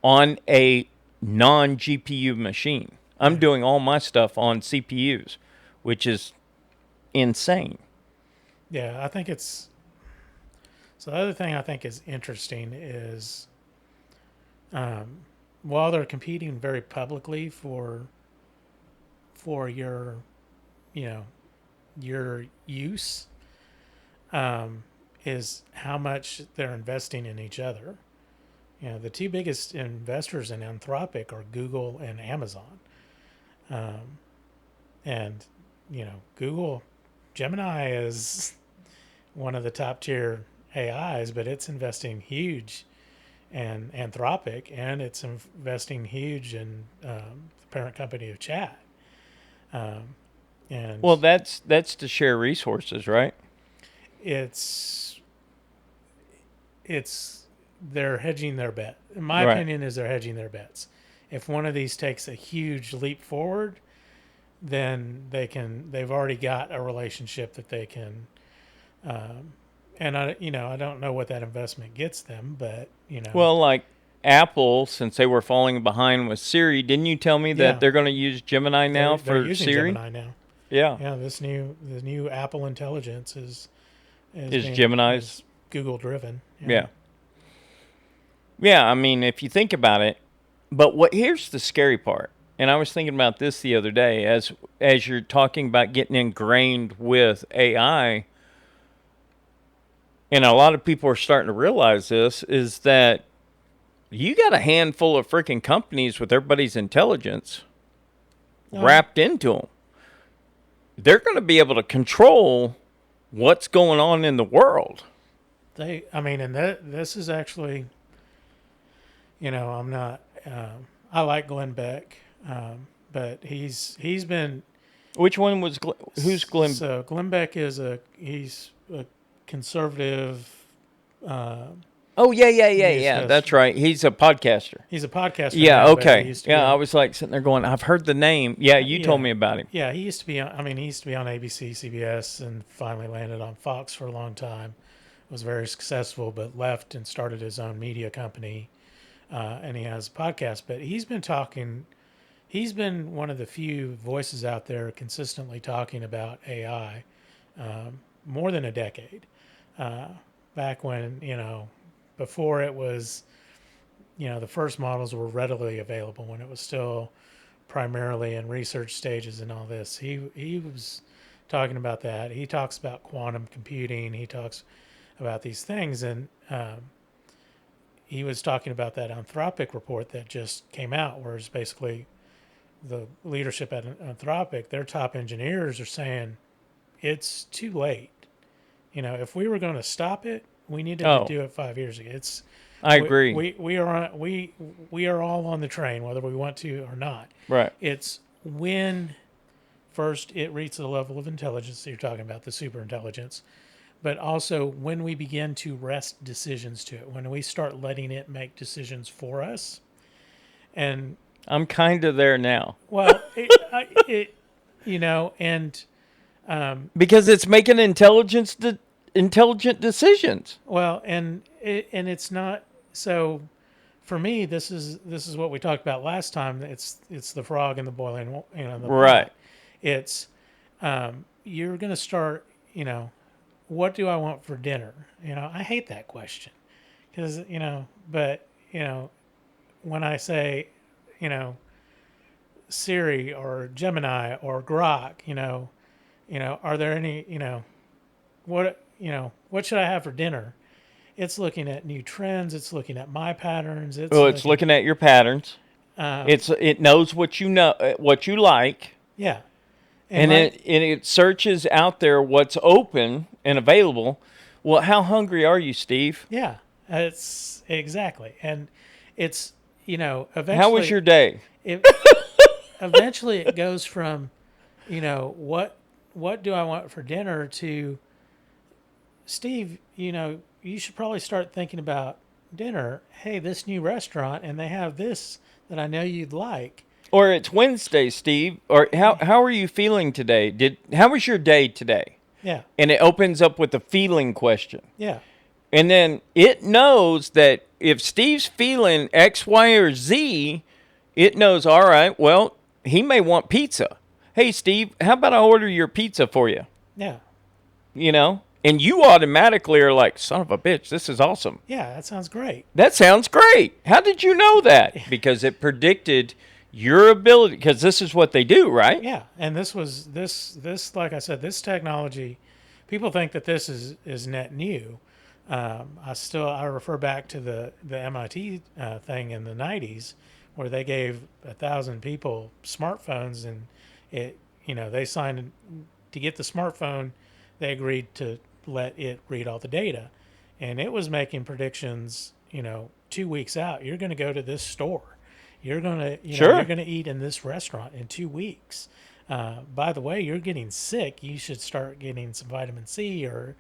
on a non-GPU machine. I'm doing all my stuff on CPUs, which is insane. yeah. I think it's. So the other thing I think is interesting is, while they're competing very publicly for you know, your use, is how much they're investing in each other. The 2 biggest investors in Anthropic are Google and Amazon. And, Google, Gemini is one of the top tier AIs, but it's investing huge in Anthropic, and it's investing huge in the parent company of Chat. And Well, that's to share resources, right? it's they're hedging their bet. In my Right. opinion, is they're hedging their bets. if one of these takes a huge leap forward, then they've already got a relationship that they can, and I don't know what that investment gets them, but Well, like Apple, since they were falling behind with Siri, didn't you tell me that Yeah. they're going to use Gemini now they're for using Siri? Gemini now. Yeah. Yeah, the new Apple Intelligence is Gemini's? Google driven. Yeah. Yeah, I mean, if you think about it, but here's the scary part. And I was thinking about this the other day as you're talking about getting ingrained with AI, and a lot of people are starting to realize this, is that you got a handful of freaking companies with everybody's intelligence wrapped into them. They're going to be able to control what's going on in the world. This is actually, I'm not. I like Glenn Beck, but he's been. Which one was who's Glenn? So Glenn Beck he's a conservative. Oh yeah. That's right. He's a podcaster. He's a podcaster. Yeah. Now, Okay. Yeah. I was like sitting there going, I've heard the name. Yeah. You told me about him. Yeah. He used to be on ABC, CBS, and finally landed on Fox for a long time. Was very successful, but left and started his own media company. And he has a podcast. But he's been talking. He's been one of the few voices out there consistently talking about AI more than a decade. Back when before it was, the first models were readily available, when it was still primarily in research stages and all this. He was talking about that. He talks about quantum computing. He talks about these things, and he was talking about that Anthropic report that just came out, where it's basically the leadership at Anthropic, their top engineers are saying it's too late. If we were going to stop it, we needed to do it 5 years ago. I agree. We are all on the train, whether we want to or not. Right. It's when first it reaches the level of intelligence that you're talking about, the super intelligence, but also when we begin to wrest decisions to it, when we start letting it make decisions for us. And I'm kind of there now. Well, because it's making intelligent decisions. Well, and it's not so. For me, this is what we talked about last time. It's the frog in the boiling, the right. pot. It's you're going to start. What do I want for dinner? I hate that question because but when I say Siri or Gemini or Grok, are there any what should I have for dinner? It's looking at new trends. It's looking at my patterns. It's looking at your patterns. It knows what you like. Yeah, and it searches out there what's open and available. Well, how hungry are you, Steve? Yeah, it's exactly, and it's eventually. How was your day? Eventually, it goes from, what do I want for dinner to, Steve, you should probably start thinking about dinner. Hey, this new restaurant, and they have this that I know you'd like. Or it's Wednesday, Steve. Or how are you feeling today? How was your day today? Yeah. And it opens up with a feeling question. Yeah. And then it knows that if Steve's feeling X, Y, or Z, it knows, all right, well, he may want pizza. Hey, Steve, how about I order your pizza for you? Yeah. And you automatically are like, son of a bitch, this is awesome. Yeah, that sounds great. That sounds great. How did you know that? Because it predicted your ability, because this is what they do, right? Yeah, and this like I said, this technology, people think that this is net new. I refer back to the MIT thing in the 90s, where they gave 1,000 people smartphones, and they signed to get the smartphone. They agreed to let it read all the data, and it was making predictions. 2 weeks out, you're going to go to this store. You're going to you're going to eat in this restaurant in 2 weeks. By the way, you're getting sick. You should start getting some vitamin C or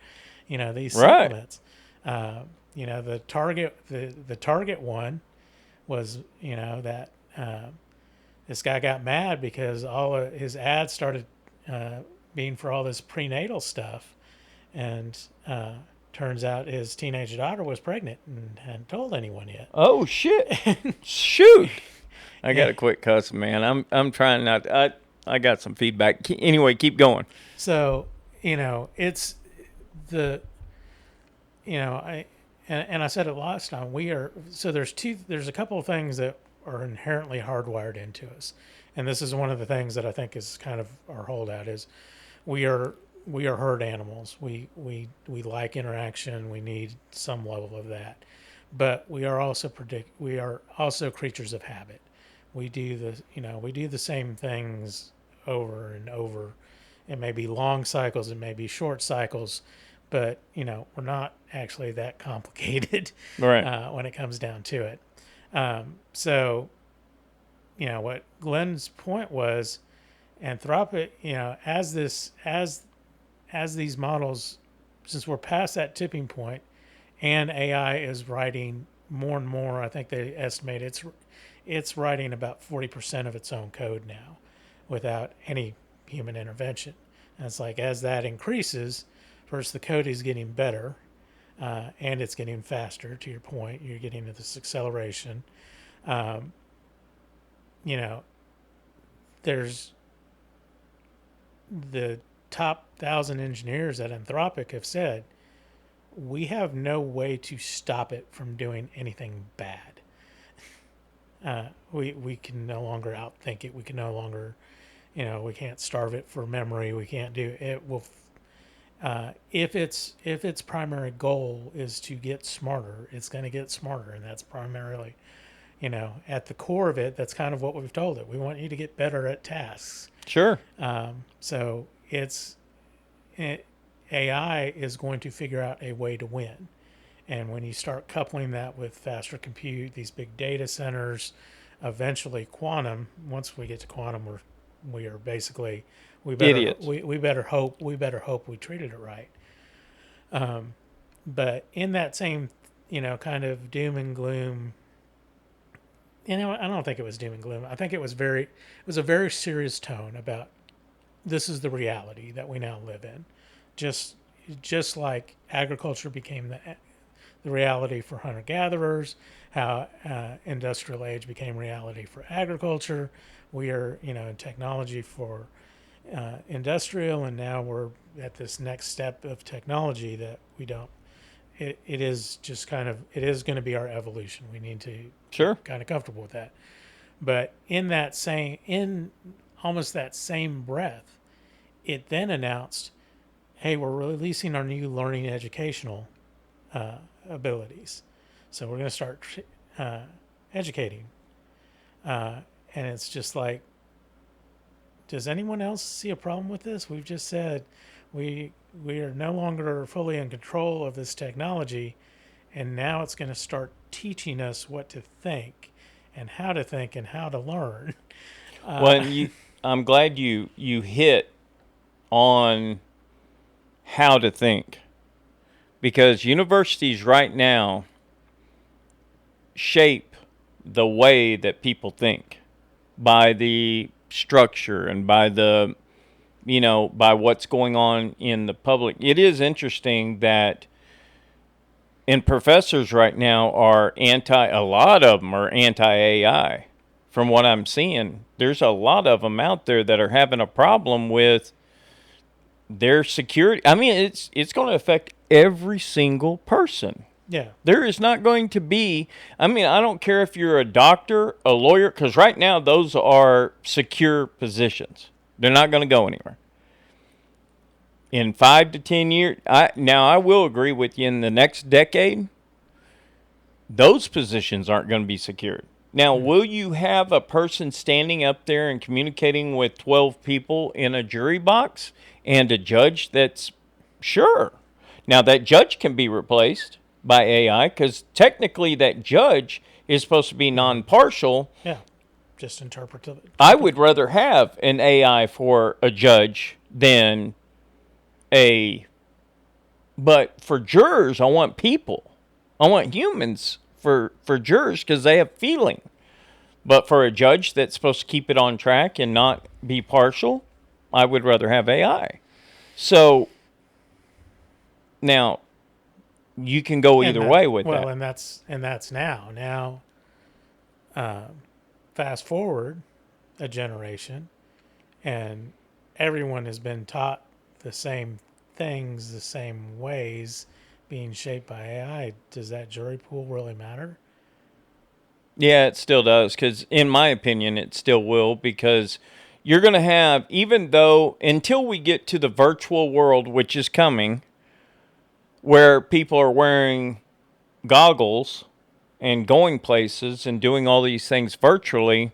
these supplements. The Target one was that this guy got mad because all of his ads started being for all this prenatal stuff, and turns out his teenage daughter was pregnant and hadn't told anyone yet. Oh shit! Shoot! I got to quit cussing, man. I'm trying not. I got some feedback. Anyway, keep going. So it's the and I said it last time. There's a couple of things that are inherently hardwired into us, and this is one of the things that I think is kind of our holdout is we are herd animals. We like interaction. We need some level of that, but we are also creatures of habit. We do the same things over and over. It may be long cycles, it may be short cycles, but we're not actually that complicated Right. when it comes down to it. So what Glenn's point was, Anthropic, as these models, since we're past that tipping point, and AI is writing more and more. I think they estimate it's writing about 40% of its own code now, without any human intervention. And it's like as that increases, first the code is getting better, and it's getting faster. To your point, you're getting to this acceleration. There's the top 1,000 engineers at Anthropic have said we have no way to stop it from doing anything bad. We can no longer outthink it. We can no longer, we can't starve it for memory. We can't do it. Will if its primary goal is to get smarter, it's going to get smarter, and that's primarily, at the core of it. That's kind of what we've told it. We want you to get better at tasks. Sure. So AI is going to figure out a way to win. And when you start coupling that with faster compute, these big data centers, eventually quantum, once we get to quantum, we are basically, Idiots. we better hope we treated it right. But in that same, kind of doom and gloom, I don't think it was doom and gloom. I think it was a very serious tone about this is the reality that we now live in. Just like agriculture became the reality for hunter-gatherers, how industrial age became reality for agriculture. We are, in technology for industrial, and now we're at this next step of technology that we don't. It is just kind of, it is going to be our evolution. We need to Sure. get kind of comfortable with that. But in almost that same breath, it then announced, hey, we're releasing our new learning educational abilities. So we're going to start educating. And it's just like, does anyone else see a problem with this? We've just said we are no longer fully in control of this technology, and now it's going to start teaching us what to think and how to learn. Well, I'm glad you hit on how to think, because universities right now shape the way that people think by the structure and by the by what's going on in the public. It is interesting that professors right now are a lot of them are anti-AI. From what I'm seeing, there's a lot of them out there that are having a problem with their security. I mean, it's going to affect every single person. Yeah. There is not going to be, I don't care if you're a doctor, a lawyer, because right now those are secure positions. They're not going to go anywhere. In 5 to 10 years, I will agree with you, in the next decade, those positions aren't going to be secured. Now, will you have a person standing up there and communicating with 12 people in a jury box and a judge that's sure? Now, that judge can be replaced by AI, because technically that judge is supposed to be non-partial. Yeah. Just interpretive. I would rather have an AI for a judge than but for jurors, I want people. I want humans for jurors, because they have feeling. But for a judge that's supposed to keep it on track and not be partial, I would rather have AI. So now you can go And either that, way with well, that. and that's now. Now, fast forward a generation, and everyone has been taught the same things, the same ways, being shaped by AI. Does that jury pool really matter? Yeah, it still does, because in my opinion, it still will, because you're going to have, even though until we get to the virtual world, which is coming, where people are wearing goggles and going places and doing all these things virtually,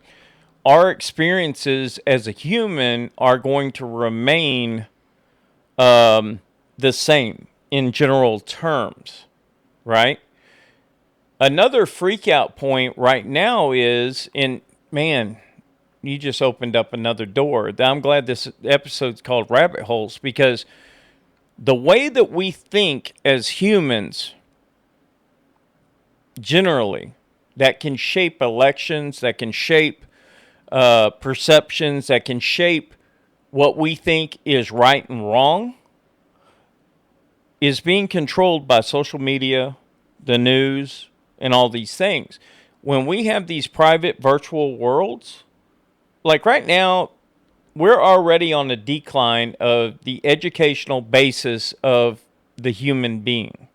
our experiences as a human are going to remain the same in general terms, right? Another freak out point right now is in, man, you just opened up another door. I'm glad this episode's called Rabbit Holes, because the way that we think as humans generally, that can shape elections, that can shape perceptions, that can shape what we think is right and wrong, is being controlled by social media, the news, and all these things. When we have these private virtual worlds, like right now, we're already on a decline of the educational basis of the human being.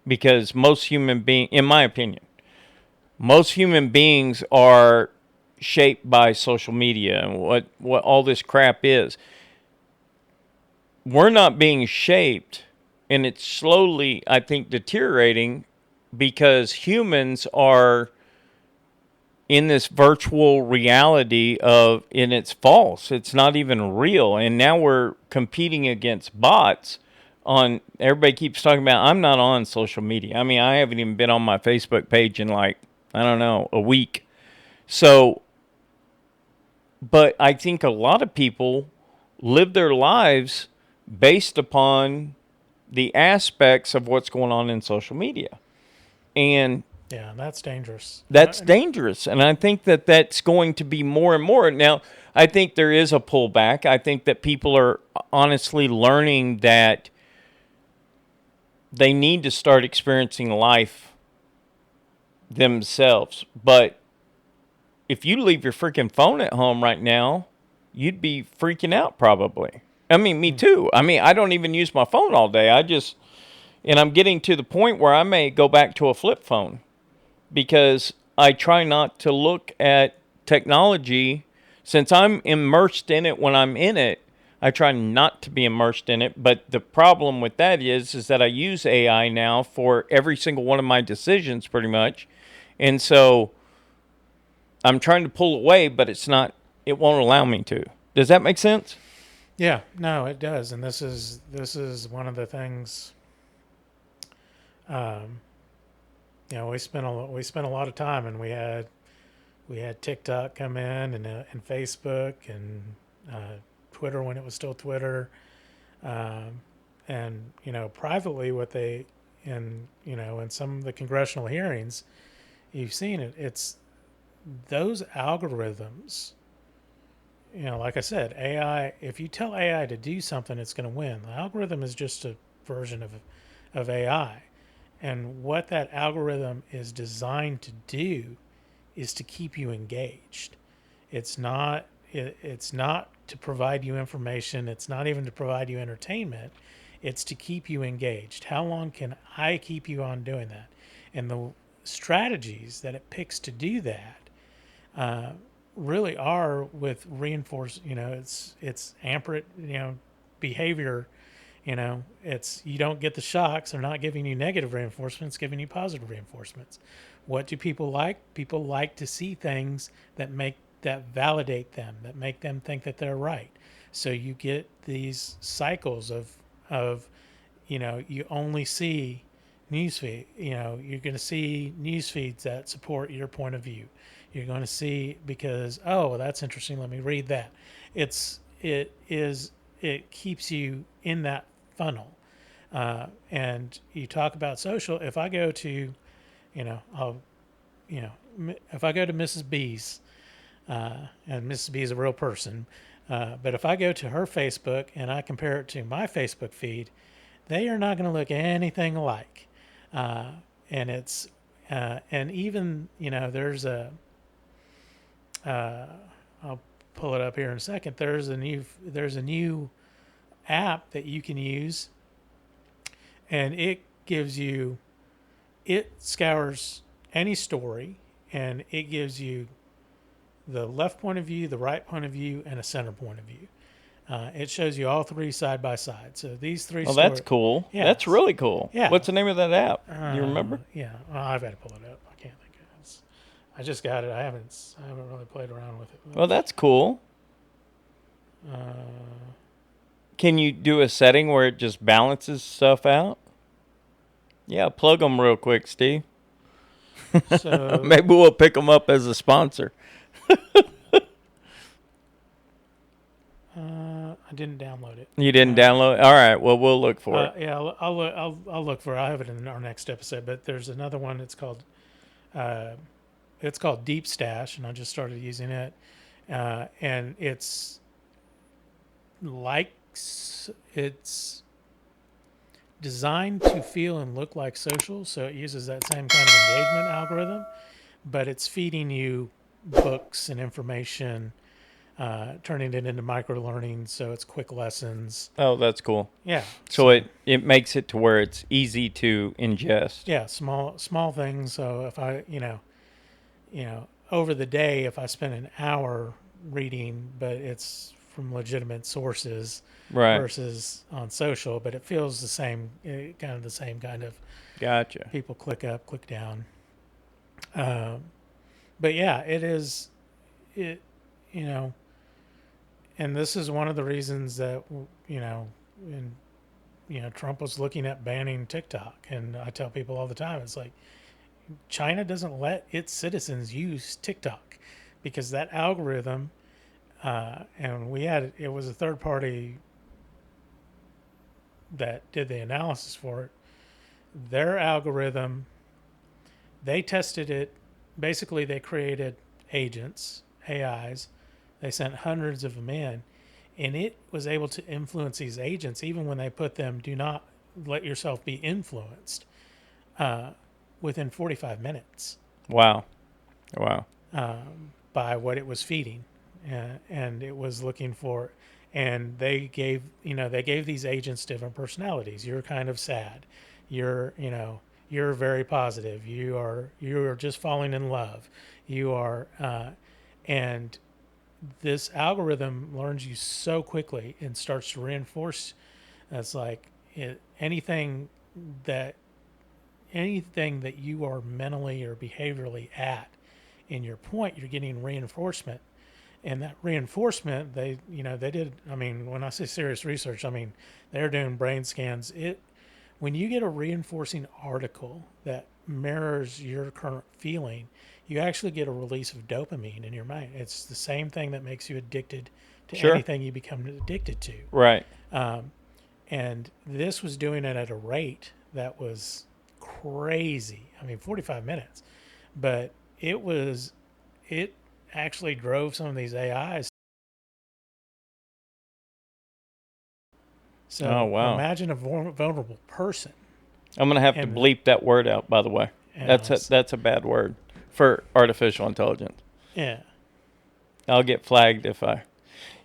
Because most human beings, in my opinion, most human beings are shaped by social media and what all this crap is. We're not being shaped, and it's slowly, I think, deteriorating, because humans are in this virtual reality of, and it's false. It's not even real. And now we're competing against bots on, everybody keeps talking about, I'm not on social media. I mean, I haven't even been on my Facebook page in like, I don't know, a week. So, but I think a lot of people live their lives based upon the aspects of what's going on in social media. And Yeah, that's dangerous. that's dangerous. And I think that that's going to be more and more. Now, I think there is a pullback. I think that people are honestly learning that they need to start experiencing life themselves. But if you leave your freaking phone at home right now, you'd be freaking out probably. I mean, me too. I mean, I don't even use my phone all day. And I'm getting to the point where I may go back to a flip phone, because I try not to look at technology, since I'm immersed in it when I'm in it. I try not to be immersed in it, but the problem with that is that I use AI now for every single one of my decisions pretty much. And so I'm trying to pull away, but it won't allow me to. Does that make sense? Yeah, no, it does, and this is one of the things. Um, we spent a lot of time, and we had TikTok come in, and Facebook, and Twitter when it was still Twitter, um, and privately what they in some of the congressional hearings you've seen it. It's those algorithms. Like I said, AI. If you tell AI to do something, it's going to win. The algorithm is just a version of AI, and what that algorithm is designed to do is to keep you engaged. It's not to provide you information. It's not even to provide you entertainment. It's to keep you engaged. How long can I keep you on doing that? And the strategies that it picks to do that uh, really are with reinforce. It's amperate. Behavior. It's you don't get the shocks. They're not giving you negative reinforcements, giving you positive reinforcements. What do people like? People like to see things that validate them, that make them think that they're right. So you get these cycles of you only see newsfeed. You're going to see news feeds that support your point of view. You're going to see, because, oh, that's interesting, let me read that. It keeps you in that funnel. And you talk about social. If I go to, I'll, if I go to Mrs. B's and Mrs. B is a real person. But if I go to her Facebook and I compare it to my Facebook feed, they are not going to look anything alike. And it's and even there's a I'll pull it up here in a second. There's a new app that you can use, and it scours any story, and it gives you the left point of view, the right point of view, and a center point of view. It shows you all three side by side. So these three. Well, that's cool. Yeah, that's really cool. Yeah. What's the name of that app? Do you remember? Yeah, I've got to pull it up. I can't think of it. I just got it. I haven't really played around with it. Well, that's cool. Can you do a setting where it just balances stuff out? Yeah, plug them real quick, Steve. So maybe we'll pick them up as a sponsor. I didn't download it. You didn't download it? All right. Well, we'll look for it. Yeah, I'll look for it. I'll have it in our next episode. But there's another one. It's called Deep Stash, and I just started using it. And it's designed to feel and look like social, so it uses that same kind of engagement algorithm, but it's feeding you books and information, turning it into micro learning, so it's quick lessons. Oh, that's cool. Yeah. So it makes it to where it's easy to ingest. Yeah, small things. So if I over the day, if I spend an hour reading, but it's from legitimate sources, right, versus on social, but it feels the same, kind of Gotcha. People click up, click down. But yeah, it is, and this is one of the reasons that, Trump was looking at banning TikTok. And I tell people all the time, it's like, China doesn't let its citizens use TikTok because that algorithm, and it was a third party that did the analysis for it. Their algorithm, they tested it. Basically, they created agents, AIs. They sent hundreds of them in, and it was able to influence these agents even when they put them, do not let yourself be influenced, within 45 minutes. Wow. By what it was feeding. And it was looking for, and they gave these agents different personalities. You're kind of sad. You're very positive. You are just falling in love. You are, and this algorithm learns you so quickly and starts to reinforce. It's like anything that you are mentally or behaviorally at in your point, you're getting reinforcement. And that reinforcement, they did, when I say serious research, they're doing brain scans. When you get a reinforcing article that mirrors your current feeling, you actually get a release of dopamine in your mind. It's the same thing that makes you addicted to anything you become addicted to. Right. And this was doing it at a rate that was crazy. 45 minutes. But it actually drove some of these AIs. So imagine a vulnerable person. I'm going to have to bleep that word out, by the way. That's a bad word for artificial intelligence. Yeah. I'll get flagged if I...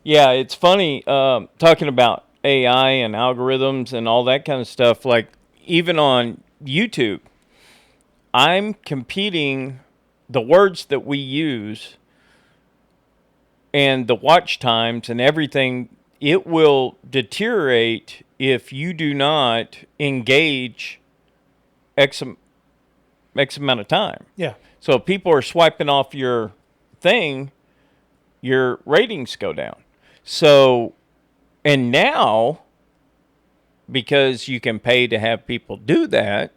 Yeah, it's funny talking about AI and algorithms and all that kind of stuff. Like, even on YouTube, I'm competing the words that we use and the watch times and everything. It will deteriorate if you do not engage X amount of time. Yeah. So if people are swiping off your thing, your ratings go down. So, and now, because you can pay to have people do that,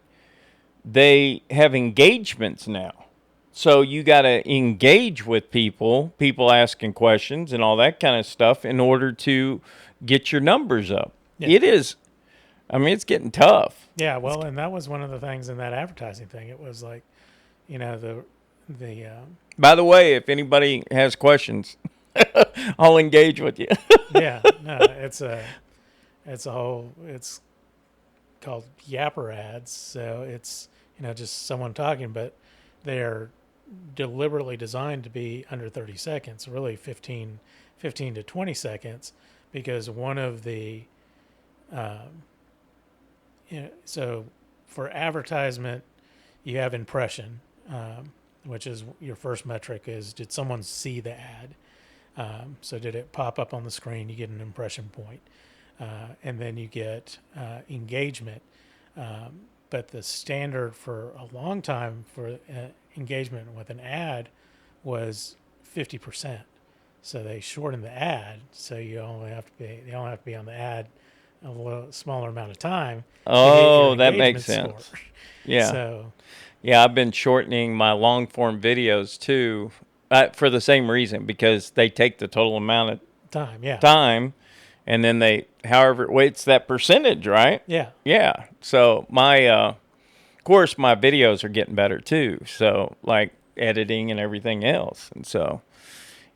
they have engagements now. So you got to engage with people asking questions and all that kind of stuff in order to get your numbers up. Yeah. It is, it's getting tough. Yeah, well, and that was one of the things in that advertising thing. It was like, By the way, if anybody has questions, I'll engage with you. yeah, no, it's a whole, it's called yapper ads. So it's, just someone talking, but they're deliberately designed to be under 30 seconds, really 15 to 20 seconds, because one of the, so for advertisement, you have impression, which is your first metric is, did someone see the ad? So did it pop up on the screen? You get an impression point. And then you get engagement. But the standard for a long time for engagement with an ad was 50%. So they shortened the ad, so they only have to be on the ad a little smaller amount of time. Oh, that makes sense. Score. Yeah. So, yeah, I've been shortening my long form videos too, for the same reason, because they take the total amount of time, and then it's that percentage, right? Yeah. Yeah. So of course, my videos are getting better too. So like editing and everything else, and so.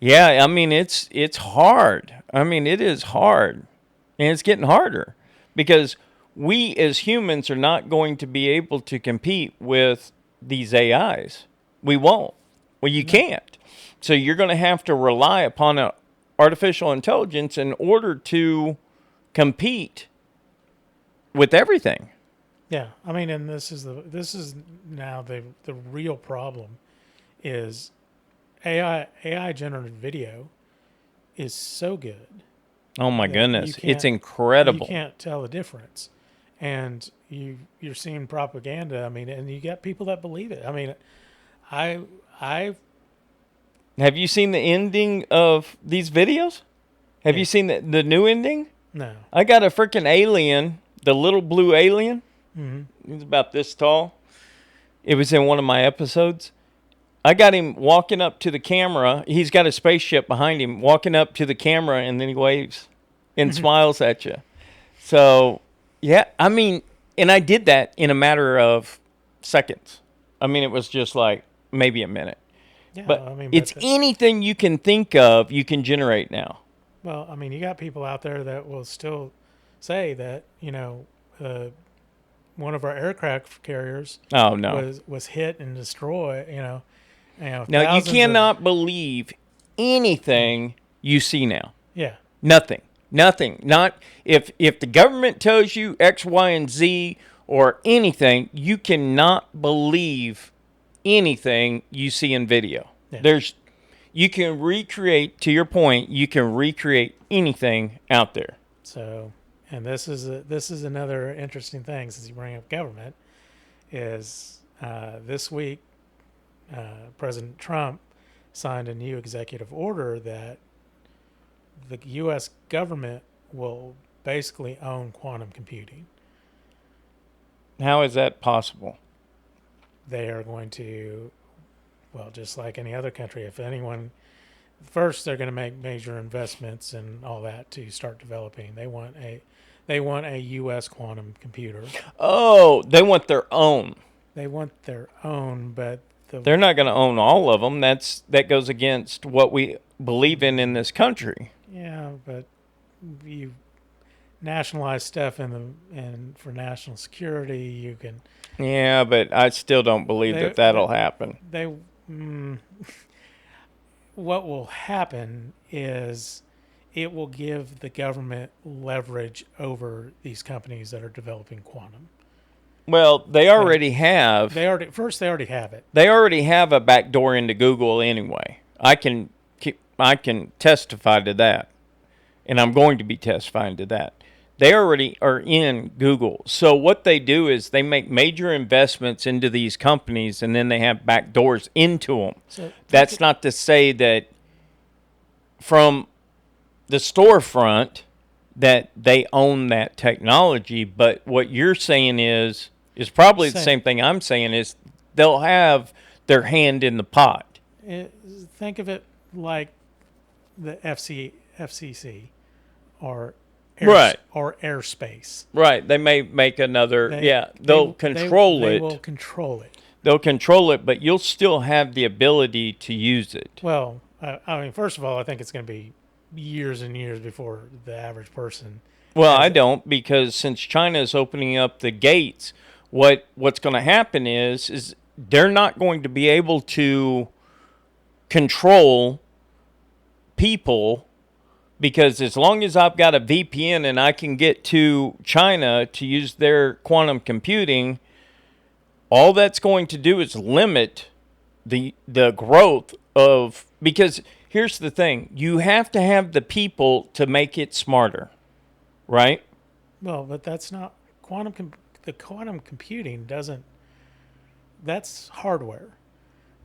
Yeah, I mean, it's hard. I mean, it is hard, and it's getting harder because we as humans are not going to be able to compete with these AIs. We won't. Well, you can't. So you're going to have to rely upon artificial intelligence in order to compete with everything. Yeah, I mean, and this is now the real problem is AI generated video is so good. Oh my goodness, it's incredible. You can't tell the difference, and you're seeing propaganda. I mean, and you got people that believe it. I mean, I have you seen the ending of these videos? Have you seen the new ending? No. I got a freaking alien, the little blue alien. Mm-hmm. He was about this tall. It was in one of my episodes. I got him walking up to the camera. He's got a spaceship behind him, walking up to the camera, and then he waves and smiles at you. So, yeah, I mean, and I did that in a matter of seconds. I mean, it was just like maybe a minute. Yeah, but I mean, it's anything you can think of, you can generate now. Well, I mean, you got people out there that will still say that, one of our aircraft carriers was hit and destroyed, Now, you cannot believe anything you see now. Yeah. Nothing. Not if the government tells you X, Y, and Z or anything, you cannot believe anything you see in video. Yeah. You can recreate, to your point, you can recreate anything out there. So, and this is another interesting thing, since you bring up government, is this week President Trump signed a new executive order that the U.S. government will basically own quantum computing. How is that possible? They are going to, well, just like any other country, if anyone, first they're going to make major investments and all that to start developing. They want a U.S. quantum computer. Oh, they want their own. They want their own, but they're not going to own all of them. That goes against what we believe in this country. Yeah, but you nationalize stuff and for national security, you can. Yeah, but I still don't believe that'll happen. What will happen is it will give the government leverage over these companies that are developing quantum. Well, they already have. They already have it. They already have a backdoor into Google anyway. I can testify to that, and I'm going to be testifying to that. They already are in Google. So what they do is they make major investments into these companies, and then they have backdoors into them. So that's not to say that from the storefront that they own that technology, but what you're saying is probably the same thing I'm saying, is they'll have their hand in the pot. Think of it like the FCC or airspace. Right. They may make another. They'll control it. They will control it. They'll control it, but you'll still have the ability to use it. Well, I mean, first of all, I think it's going to be years and years before the average person Well, has I it. don't, because since China is opening up the gates, what's going to happen is they're not going to be able to control people, because as long as I've got a VPN and I can get to China to use their quantum computing, all that's going to do is limit the growth of, because here's the thing, you have to have the people to make it smarter, right? Well, but that's not the quantum computing doesn't. That's hardware.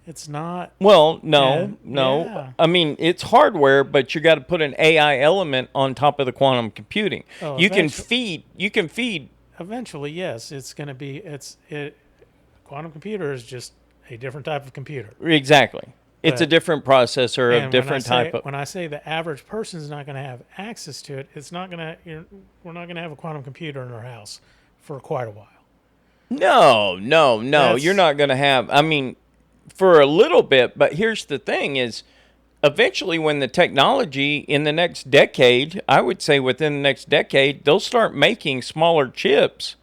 It's not. Well, And no. yeah. I mean, it's hardware, but you got to put an AI element on top of the quantum computing. Oh, You can eventually, feed. You can feed. eventually, yes, it's going to be. Quantum computer is just a different type of computer. Exactly. It's a But different processor of and different type of. when I say the average person is not going to have access to it, it's not going to. We're not going to have a quantum computer in our house for quite a while. No. You're That's not going to have. I mean, for a little bit, but here's the thing: is eventually when the technology in the next decade, I would say within the next decade, they'll start making smaller chips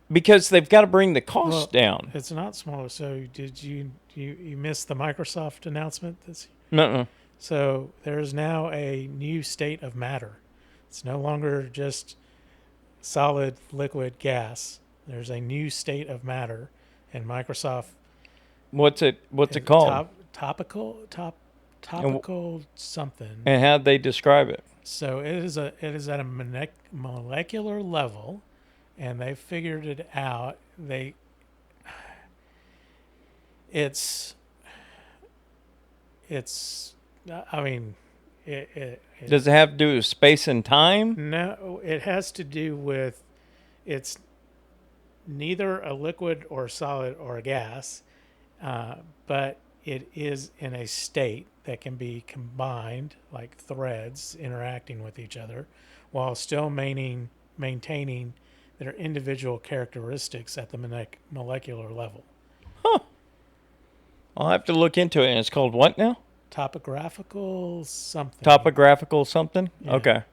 because they've got to bring the cost well, down. it's not smaller. So did you miss the Microsoft announcement? No. So there's now a new state of matter. It's no longer just solid, liquid, gas. There's a new state of matter, and Microsoft What's it is called? topical something. And how'd they describe it? So it is at a molecular level, and they figured it out. It's it's I mean Does it have to do with space and time? no, it has to do with it's neither a liquid or solid or a gas, but it is in a state that can be combined like threads interacting with each other while still maintaining their individual characteristics at the molecular level. Huh. I'll have to look into it. And it's called what now? Topographical something. Topographical something? Yeah. Okay.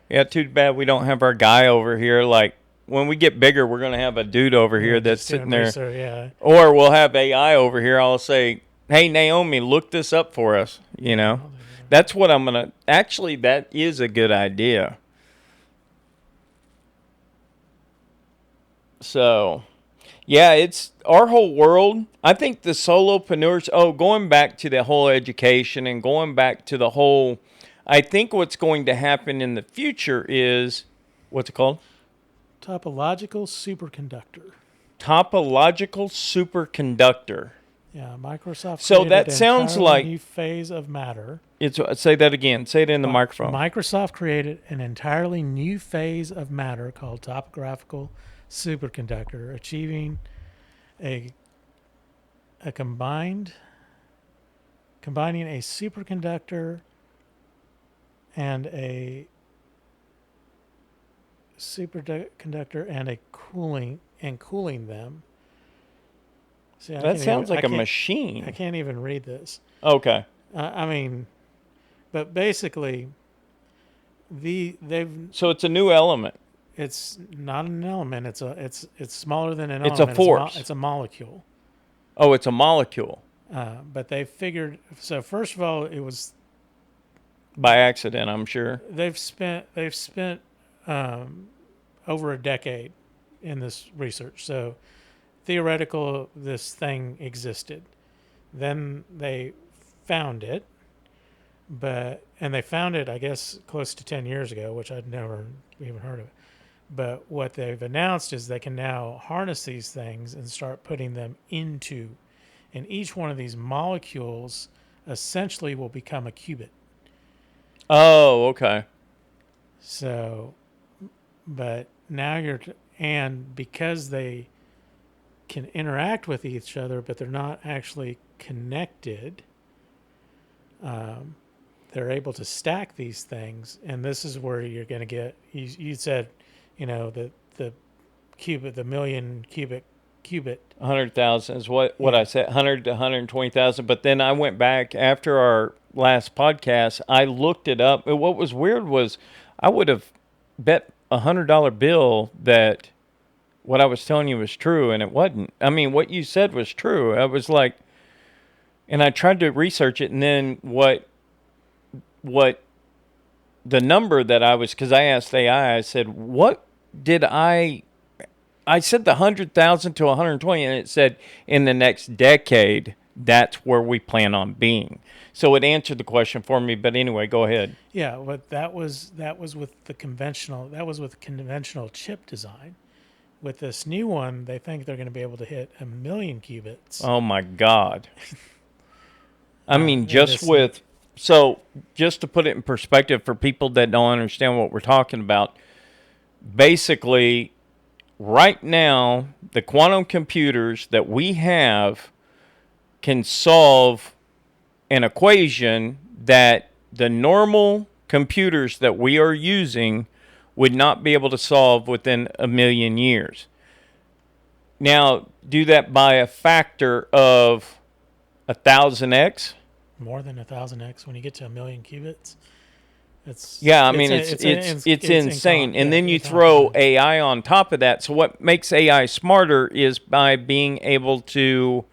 Yeah, too bad we don't have our guy over here. Like, when we get bigger, we're going to have a dude over here that's Just sitting doing there. research, yeah. Or we'll have AI over here. I'll say, hey, Naomi, look this up for us. You know? That's what I'm going to. Actually, that is a good idea. So, yeah, it's our whole world. I think the solopreneurs, going back to the whole education and going back to the whole, I think what's going to happen in the future is, what's it called? Topological superconductor. Topological superconductor. Yeah, Microsoft So created that an sounds entirely like, new phase of matter. say that again. Say it in the microphone. Microsoft created an entirely new phase of matter called topographical superconductor, achieving a combining a superconductor and a cooling them. See, That sounds like a machine. I can't even read this. Okay. I mean, but basically, they've So it's a new element. it's not an element. It's smaller than an It's a element. force. It's a molecule. Oh, it's a molecule. But they figured. So first of all, it was By accident, I'm sure. they've spent over a decade in this research. So theoretical, this thing existed. Then they found it, and they found it, I guess, close to 10 years ago, which I'd never even heard of. But what they've announced is they can now harness these things and start putting them into, and each one of these molecules essentially will become a qubit. Oh, okay. So, but now and because they can interact with each other, but they're not actually connected, they're able to stack these things. And this is where you're going to get, you said, the million cubic cubit. 100,000 is what I said, 100 to 120,000. But then I went back after our last podcast. I looked it up. And what was weird was I would have bet $100 bill that what I was telling you was true, and it wasn't. I mean, what you said was true. I was like, and I tried to research it, and then what the number that I was, because I asked AI, I said, what did I said the 100,000 to 120, and it said in the next decade, that's where we plan on being. So it answered the question for me. But anyway, go ahead. Yeah, but that was with the conventional. That was with conventional chip design. With this new one, they think they're going to be able to hit 1 million qubits. Oh my God! I mean, just to put it in perspective for people that don't understand what we're talking about, basically, right now, the quantum computers that we have can solve an equation that the normal computers that we are using would not be able to solve within 1 million years. Now, do that by a factor of 1,000x. More than 1,000x when you get to 1 million qubits. It's insane. And then you throw AI on top of that. So what makes AI smarter is by being able to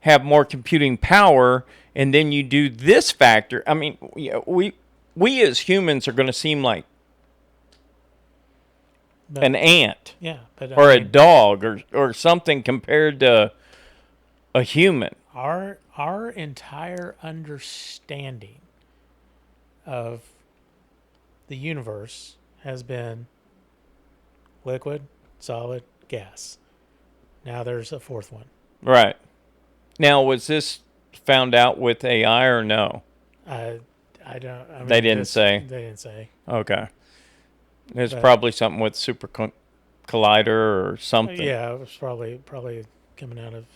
have more computing power, and then you do this factor. I mean, we as humans are going to seem like an ant, or a dog, or something compared to a human. Our entire understanding of the universe has been liquid, solid, gas. Now there's a fourth one. Right. Now, was this found out with AI or no? I don't. I mean, they didn't say. They didn't say. Okay. It's probably something with super collider or something. Yeah, it was probably coming out of.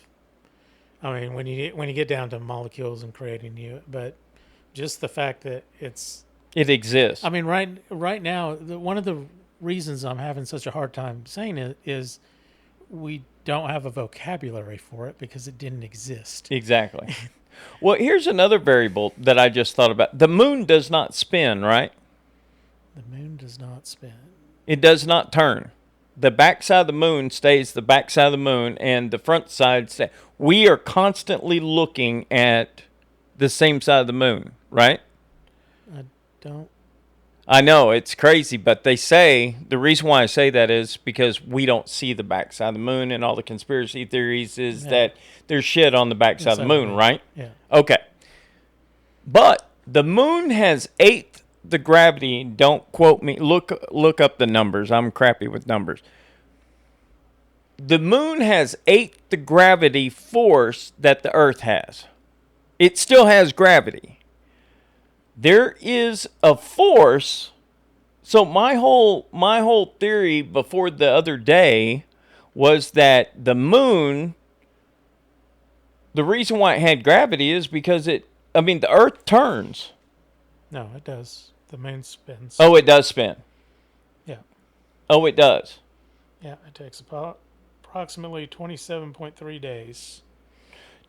I mean, when you get down to molecules and creating but just the fact that it exists. I mean, right now, one of the reasons I'm having such a hard time saying it is we don't have a vocabulary for it because it didn't exist. Exactly. Well, here's another variable that I just thought about. The moon does not spin, right? The moon does not spin. It does not turn. The backside of the moon stays the backside of the moon, and the front side stays. We are constantly looking at the same side of the moon, right? I don't. I know, it's crazy, but they say, the reason why I say that is because we don't see the backside of the moon, and all the conspiracy theories is that there's shit on the backside of the moon, right? Yeah. Okay. But the moon has eighth the gravity. Don't quote me. Look up the numbers. I'm crappy with numbers. The moon has eighth the gravity force that the Earth has. It still has gravity. There is a force. So my whole theory before the other day was that the moon, the reason why it had gravity is because the Earth turns. No, it does. The moon spins. Oh, it does spin. Yeah. Oh, it does. Yeah, it takes approximately 27.3 days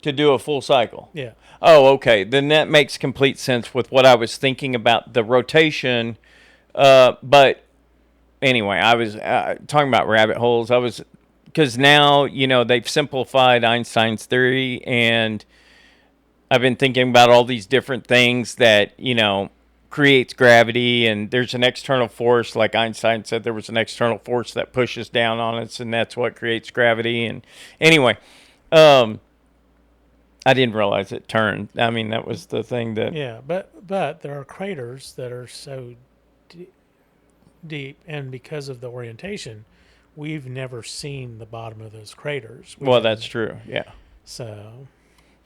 to do a full cycle. Yeah. Oh, okay. Then that makes complete sense with what I was thinking about the rotation. But anyway, I was talking about rabbit holes. Because now, they've simplified Einstein's theory, and I've been thinking about all these different things that, creates gravity, and there's an external force, like Einstein said there was an external force that pushes down on us, and that's what creates gravity. And anyway, I didn't realize it turned. I mean, that was the thing that... Yeah, but there are craters that are so deep, and because of the orientation, we've never seen the bottom of those craters. Well, that's true, yeah. So...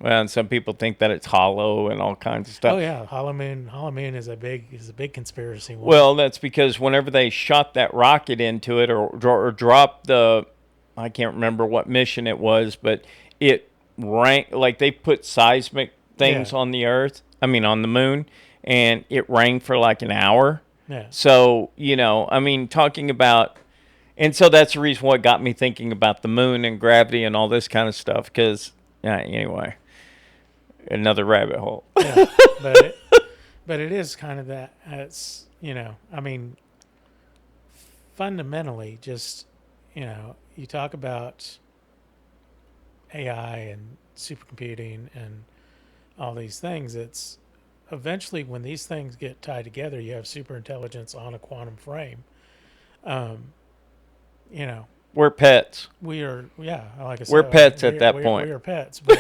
Well, and some people think that it's hollow and all kinds of stuff. Oh yeah, Hollow Moon is a big conspiracy. Well, that's because whenever they shot that rocket into it or dropped I can't remember what mission it was, but it rang, like they put seismic things on the Earth. On the moon, and it rang for like an hour. Yeah. So talking about And so that's the reason what got me thinking about the moon and gravity and all this kind of stuff. Because, anyway, another rabbit hole. Yeah, but it is kind of that. It's I mean, fundamentally, just you talk about AI and supercomputing and all these things. It's eventually when these things get tied together, you have super intelligence on a quantum frame. Um, you know, We're pets. we are, yeah, like I said, We're pets at that point. We are pets, but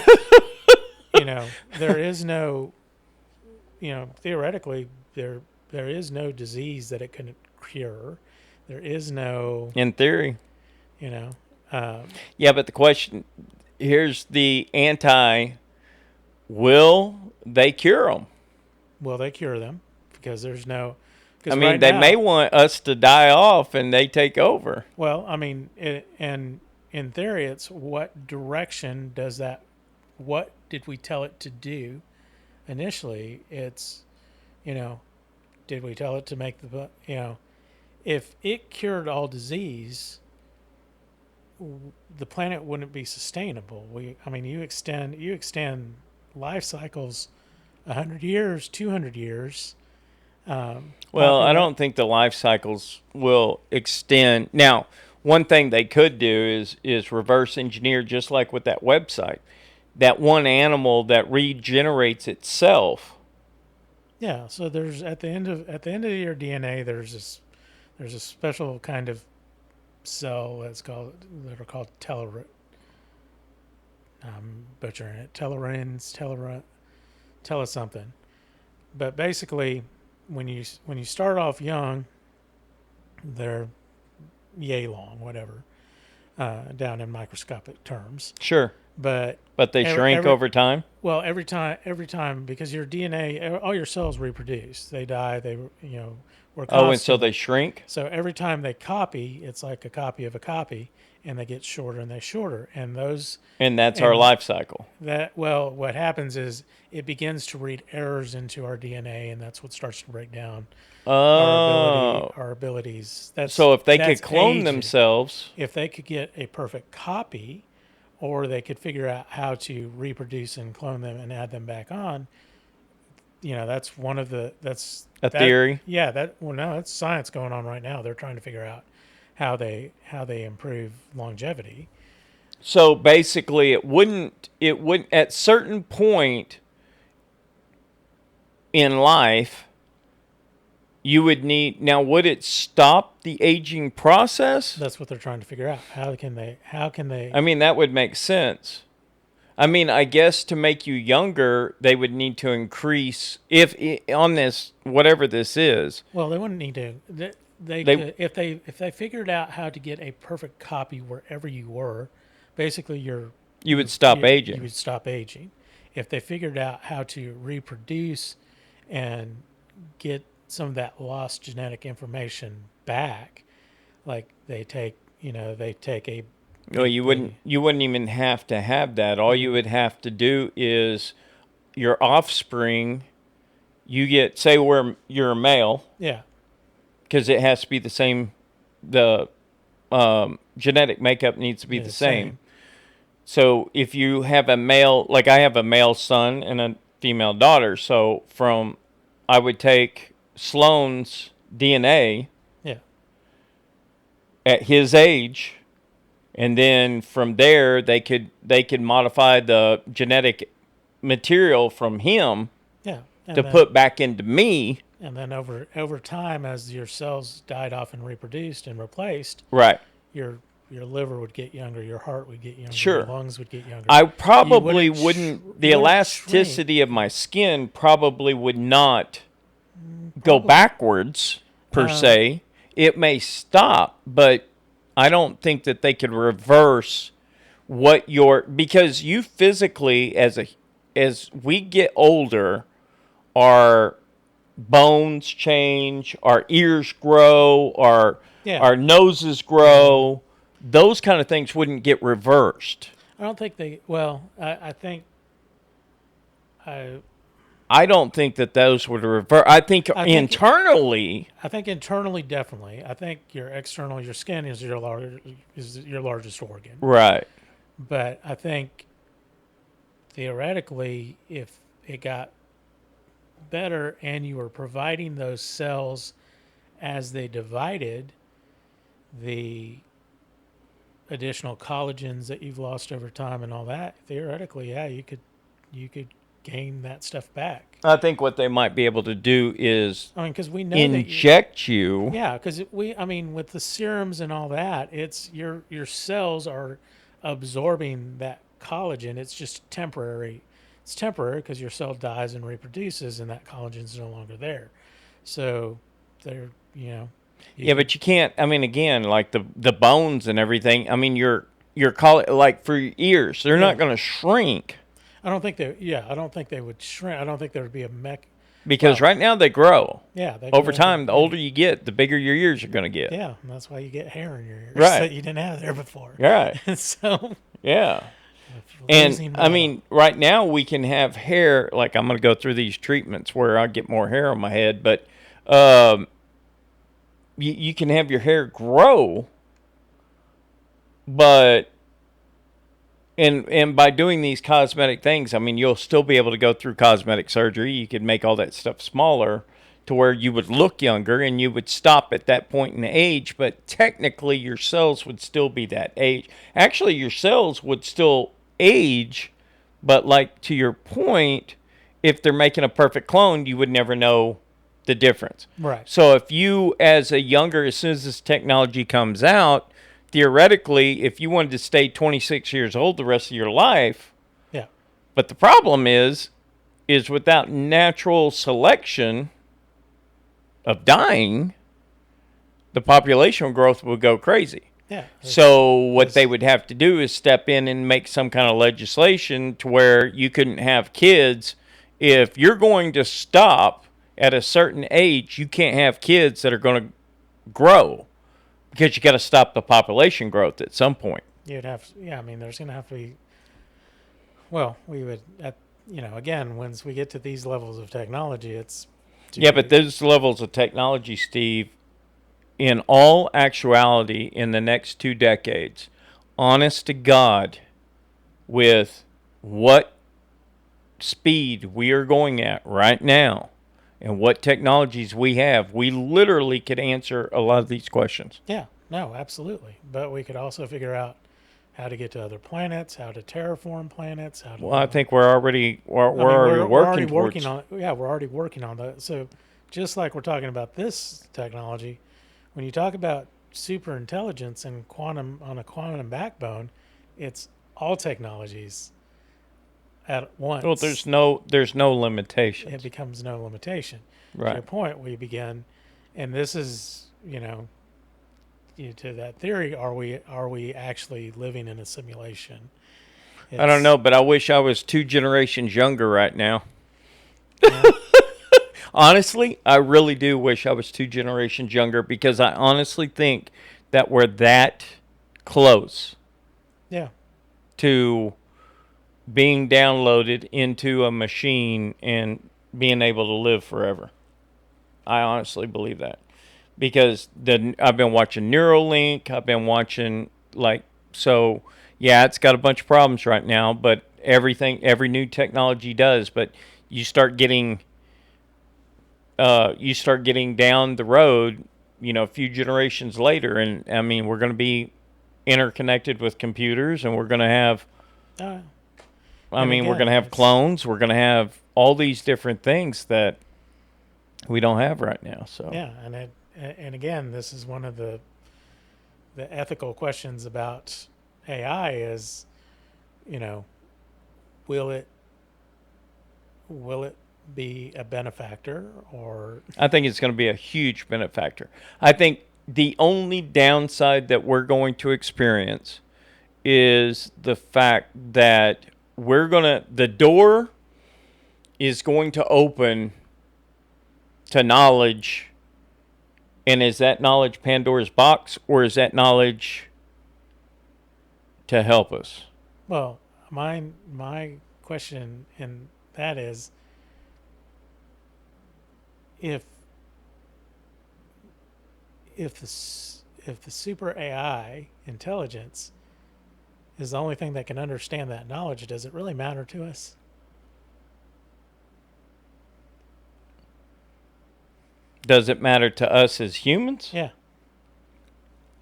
there is no, theoretically, there is no disease that it can cure. There is no, In theory. you know, um, Yeah, but the question here's the will they cure them? will they cure them? Because there's no, I because mean, right they now, may want us to die off and they take over. well, I mean, and in theory, it's what direction does that, what did we tell it to do initially? It's, did we tell it to make if it cured all disease, the planet wouldn't be sustainable. I mean, you extend life cycles 100 years, 200 years. Well, I don't think the life cycles will extend. Now, one thing they could do is reverse engineer, just like with that website, that one animal that regenerates itself. Yeah. So there's at the end of your DNA, there's a special kind of cell that are called I'm butchering it. Tell something. But basically, when you start off young, they're yay long, whatever, down in microscopic terms. Sure. But they shrink over time? Well, every time, because your DNA, all your cells reproduce. They die. They we're Oh, and so constantly. they shrink? So every time they copy, it's like a copy of a copy, and they get shorter and they shorter. And those And that's our life cycle. what happens is it begins to read errors into our DNA, and that's what starts to break down Oh. our abilities. So if they could That's clone aging. themselves, If they could get a perfect copy, or they could figure out how to reproduce and clone them and add them back on, that's one of that's a theory. Yeah, no, that's science going on right now. They're trying to figure out how they improve longevity. So basically it wouldn't at certain point in life you would need. Now, would it stop the aging process? That's what they're trying to figure out. How can they I mean, that would make sense. I mean, I guess to make you younger, they would need to increase if on this whatever this is. Well, they wouldn't need to. They could, if they figured out how to get a perfect copy wherever you were, basically you would stop aging. You would stop aging. If they figured out how to reproduce and get some of that lost genetic information back, like they take a. No, you wouldn't even have to have that. All you would have to do is your offspring. You get, say, you're a male. Yeah. Because it has to be the same. The genetic makeup needs to be the same. So if you have a male, like I have a male son and a female daughter, so I would take Sloane's DNA. Yeah. At his age. And then from there, they could modify the genetic material from him to put back into me. And then over time, as your cells died off and reproduced and replaced, right, your liver would get younger, your heart would get younger, sure, your lungs would get younger. I probably wouldn't. The elasticity of my skin probably would not go backwards per se. It may stop, but I don't think that they could reverse because you physically, as we get older, our bones change, our ears grow, our noses grow. Those kind of things wouldn't get reversed. I don't think they. Well, I think I don't think that those would revert. I think internally. I think internally, definitely. I think your external, your skin is your largest organ. Right. But I think theoretically, if it got better and you were providing those cells as they divided, the additional collagens that you've lost over time and all that, theoretically, yeah, you could gain that stuff back. I think what they might be able to do is, because we know inject you. Yeah, because with the serums and all that, it's your cells are absorbing that collagen. It's just temporary. It's temporary because your cell dies and reproduces, and that collagen's no longer there. So they're Yeah, but you can't. I mean, again, like the bones and everything. I mean, your like for your ears, they're not going to shrink. I don't think they. Yeah, I don't think they would shrink. I don't think there would be a mech. Because right now they grow. Yeah, over time, the older you get, the bigger your ears are going to get. Yeah, and that's why you get hair in your ears that you didn't have there before. Right. So. Yeah. And I mean, right now we can have hair. Like I'm going to go through these treatments where I get more hair on my head, but you can have your hair grow, but and by doing these cosmetic things, I mean, you'll still be able to go through cosmetic surgery. You could make all that stuff smaller to where you would look younger, and you would stop at that point in age, but technically your cells would still be that age. Actually, your cells would still age, but like to your point, if they're making a perfect clone, you would never know the difference. Right. So if you, as soon as this technology comes out, theoretically, if you wanted to stay 26 years old the rest of your life, yeah. But the problem is without natural selection of dying, the population growth would go crazy. Yeah. So what they would have to do is step in and make some kind of legislation to where you couldn't have kids. If you're going to stop at a certain age, you can't have kids that are going to grow. Because you got to stop the population growth at some point. You'd have, I mean, there's going to have to be. Well, we would, again, once we get to these levels of technology, it's. But those levels of technology, Steve, in all actuality, in the next 2 decades, honest to God, with what speed we are going at right now, and what technologies we have, we literally could answer a lot of these questions. Yeah, no, absolutely. But we could also figure out how to get to other planets, how to terraform planets. I think we're already working on. Yeah, we're already working on that. So, just like we're talking about this technology, when you talk about super intelligence and quantum on a quantum backbone, it's all technologies at once. Well, there's no limitation. It becomes no limitation. Right. To your point, we begin, and this is, to that theory, are we actually living in a simulation? I don't know, but I wish I was 2 generations younger right now. Yeah. Honestly, I really do wish I was 2 generations younger, because I honestly think that we're that close. Yeah. To being downloaded into a machine and being able to live forever. I honestly believe that. Because I've been watching Neuralink, I've been watching, it's got a bunch of problems right now, but every new technology does, but you start getting down the road, a few generations later, and I mean, we're going to be interconnected with computers, and we're going to have we're going to have clones. We're going to have all these different things that we don't have right now. So yeah, and again, this is one of the ethical questions about AI is, will it be a benefactor or? I think it's going to be a huge benefactor. I think the only downside that we're going to experience is the fact that the door is going to open to knowledge. And is that knowledge Pandora's box, or is that knowledge to help us? Well, my question in that is, if if the super AI intelligence is the only thing that can understand that knowledge, does it really matter to us? Does it matter to us as humans? Yeah.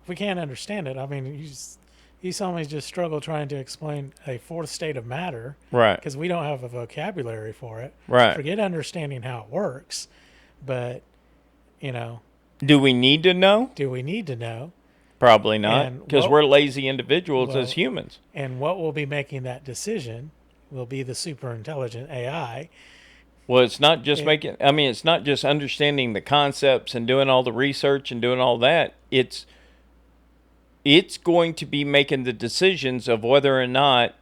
If we can't understand it, I mean, you saw me just struggle trying to explain a fourth state of matter Right. because we don't have a vocabulary for it. Right. Forget understanding how it works, but, you know, Do we need to know? do we need to know? Probably not, And because what- we're lazy individuals well, as humans. And what will be making that decision will be the super intelligent AI. Well, it's not just It- it's not just understanding the concepts and doing all the research and doing all that. It's going to be making the decisions of whether or not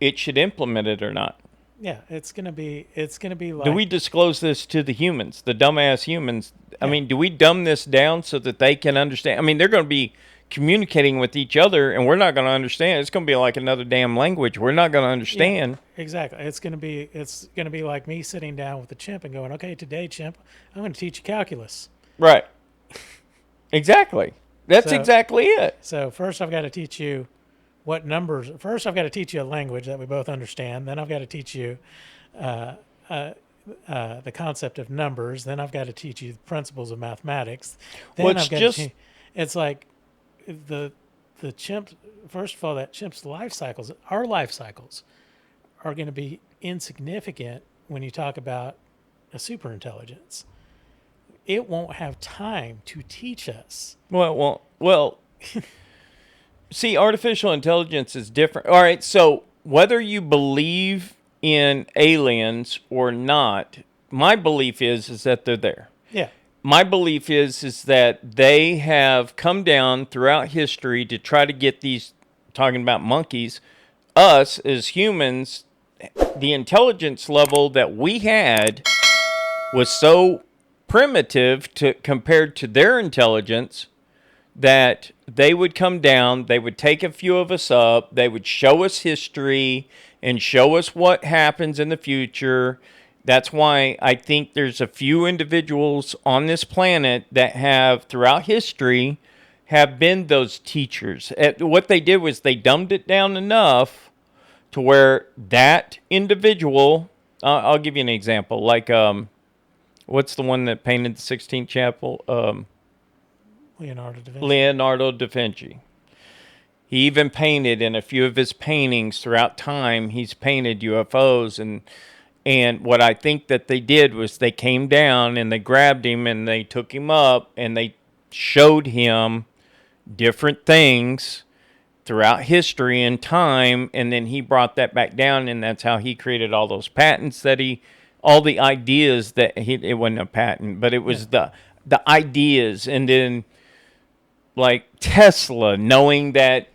it should implement it or not. Yeah, it's gonna be like. Do we disclose this to the humans, the dumbass humans? I Yeah. mean, do we dumb this down so that they can understand? I mean, they're going to be communicating with each other, and we're not going to understand. It's going to be like another damn language. We're not going to understand. Yeah, exactly. It's gonna be like me sitting down with a chimp and going, "Okay, today, chimp, I'm gonna teach you calculus." Right. Exactly. That's So- exactly it. So first, I've got to teach you what numbers. First, I've got to teach you a language that we both understand. Then I've got to teach you the concept of numbers. Then I've got to teach you the principles of mathematics. Then Well, it's I've got just- to it's like the chimp. First of all, that chimp's life cycles, our life cycles, are going to be insignificant when you talk about a super intelligence. It won't have time to teach us. Well. See, artificial intelligence is different. All right, so whether you believe in aliens or not, my belief is that they're there. Yeah. My belief is that they have come down throughout history to try to get these, talking about monkeys, us as humans, the intelligence level that we had was so primitive compared to their intelligence that they would come down, they would take a few of us up, they would show us history and show us what happens in the future. That's why I think there's a few individuals on this planet that have, throughout history, have been those teachers. What they did was they dumbed it down enough to where that individual, I'll give you an example, like, what's the one that painted the Sixteenth Chapel? Leonardo da Vinci. He even painted in a few of his paintings throughout time, he's painted UFOs. And what I think that they did was they came down and they grabbed him and they took him up and they showed him different things throughout history and time. And then he brought that back down, and that's how he created all those patents all the ideas it wasn't a patent, but it was the ideas. And then, like Tesla, knowing that,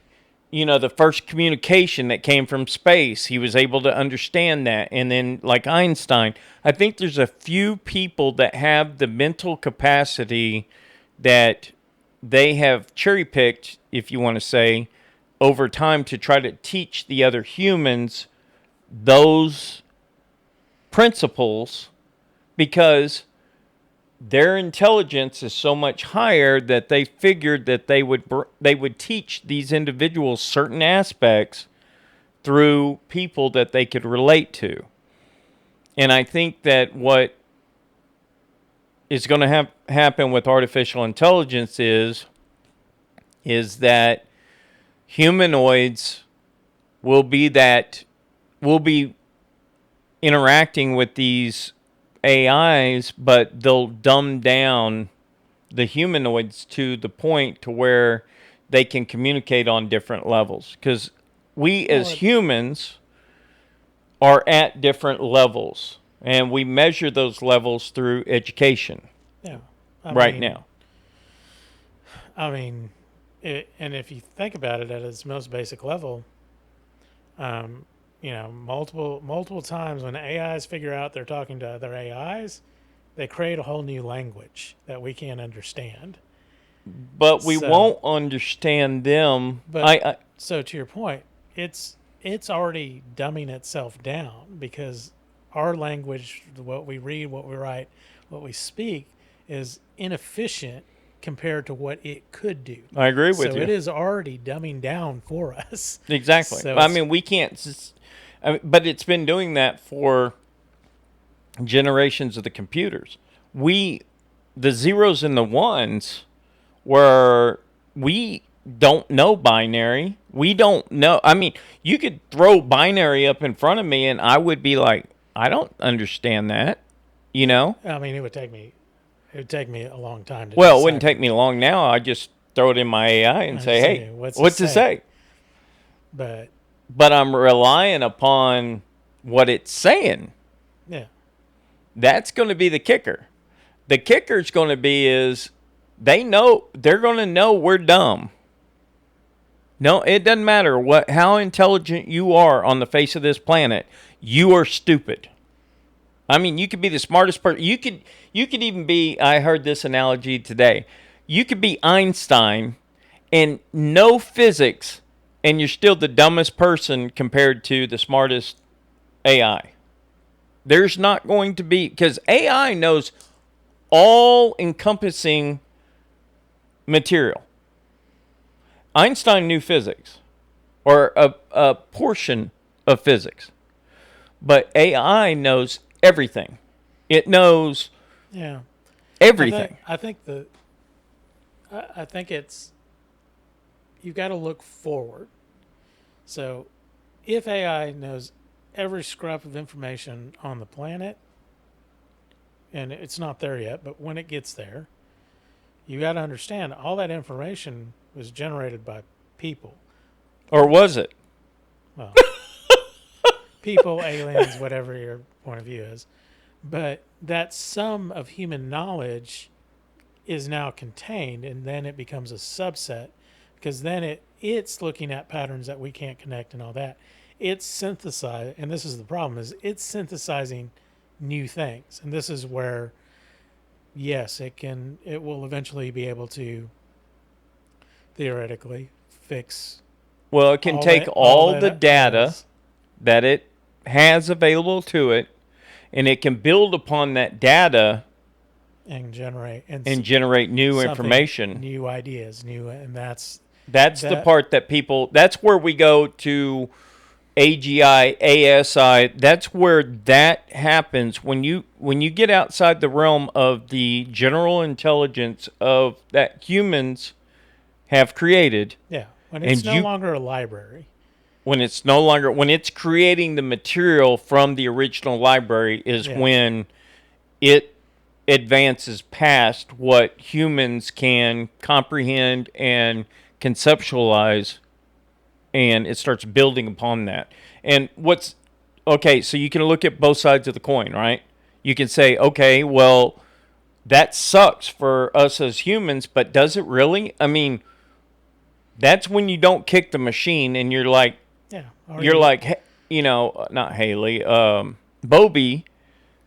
the first communication that came from space, he was able to understand that. And then, like Einstein, I think there's a few people that have the mental capacity that they have cherry-picked, if you want to say, over time to try to teach the other humans those principles, because their intelligence is so much higher that they figured that they would teach these individuals certain aspects through people that they could relate to. And I think that what is going to happen with artificial intelligence is that humanoids will be interacting with these AIs, but they'll dumb down the humanoids to the point to where they can communicate on different levels. Because we as humans are at different levels, and we measure those levels through education. Yeah. Now. I mean, and if you think about it at its most basic level, multiple times when AIs figure out they're talking to other AIs, they create a whole new language that we can't understand. But we won't understand them. So to your point, it's already dumbing itself down because our language, what we read, what we write, what we speak, is inefficient compared to what it could do. I agree with So you. it is already dumbing down for us. Exactly. So I it's- mean, we can't. But it's been doing that for generations of the computers. The zeros and the ones, where we don't know binary. We don't know. I mean, you could throw binary up in front of me, and I would be like, I don't understand that. You know. I mean, it would take me a long time to. Well, it wouldn't decipher. take me long now. I just throw it in my AI and say, say, "Hey, what's what's it it say?" But I'm relying upon what it's saying. yeah, That's going to be the kicker. The kicker's going to be is they're going to know we're dumb. No, it doesn't matter how intelligent you are on the face of this planet. You are stupid. I mean, you could be the smartest person. You could even be. I heard this analogy today. You could be Einstein and know physics, and you're still the dumbest person compared to the smartest AI. There's not going to be, because AI knows all encompassing material. Einstein knew physics, or a portion of physics, but AI knows everything. It knows everything. I think it's, you've got to look forward. So if AI knows every scrap of information on the planet, and it's not there yet, but when it gets there, you got to understand all that information was generated by people. Or was it? Well, people, aliens, whatever your point of view is. But that sum of human knowledge is now contained, and then it becomes a subset, because then it's looking at patterns that we can't connect and all that. It's synthesizing, and this is the problem, is it's synthesizing new things. And this is where, yes, it will eventually be able to theoretically fix. Well, it can take all the data that it has available to it, and it can build upon that data and generate new information, new ideas, and that's the part that that's where we go to AGI, ASI. That's where that happens when you get outside the realm of the general intelligence of that humans have created. Yeah, when it's no longer a library. When it's creating the material from the original library is when it advances past what humans can comprehend and conceptualize, and it starts building upon that. And so you can look at both sides of the coin, right? You can say, okay, well, that sucks for us as humans, but does it really? I mean, that's when you don't kick the machine and you're like, not Haley, Bobby,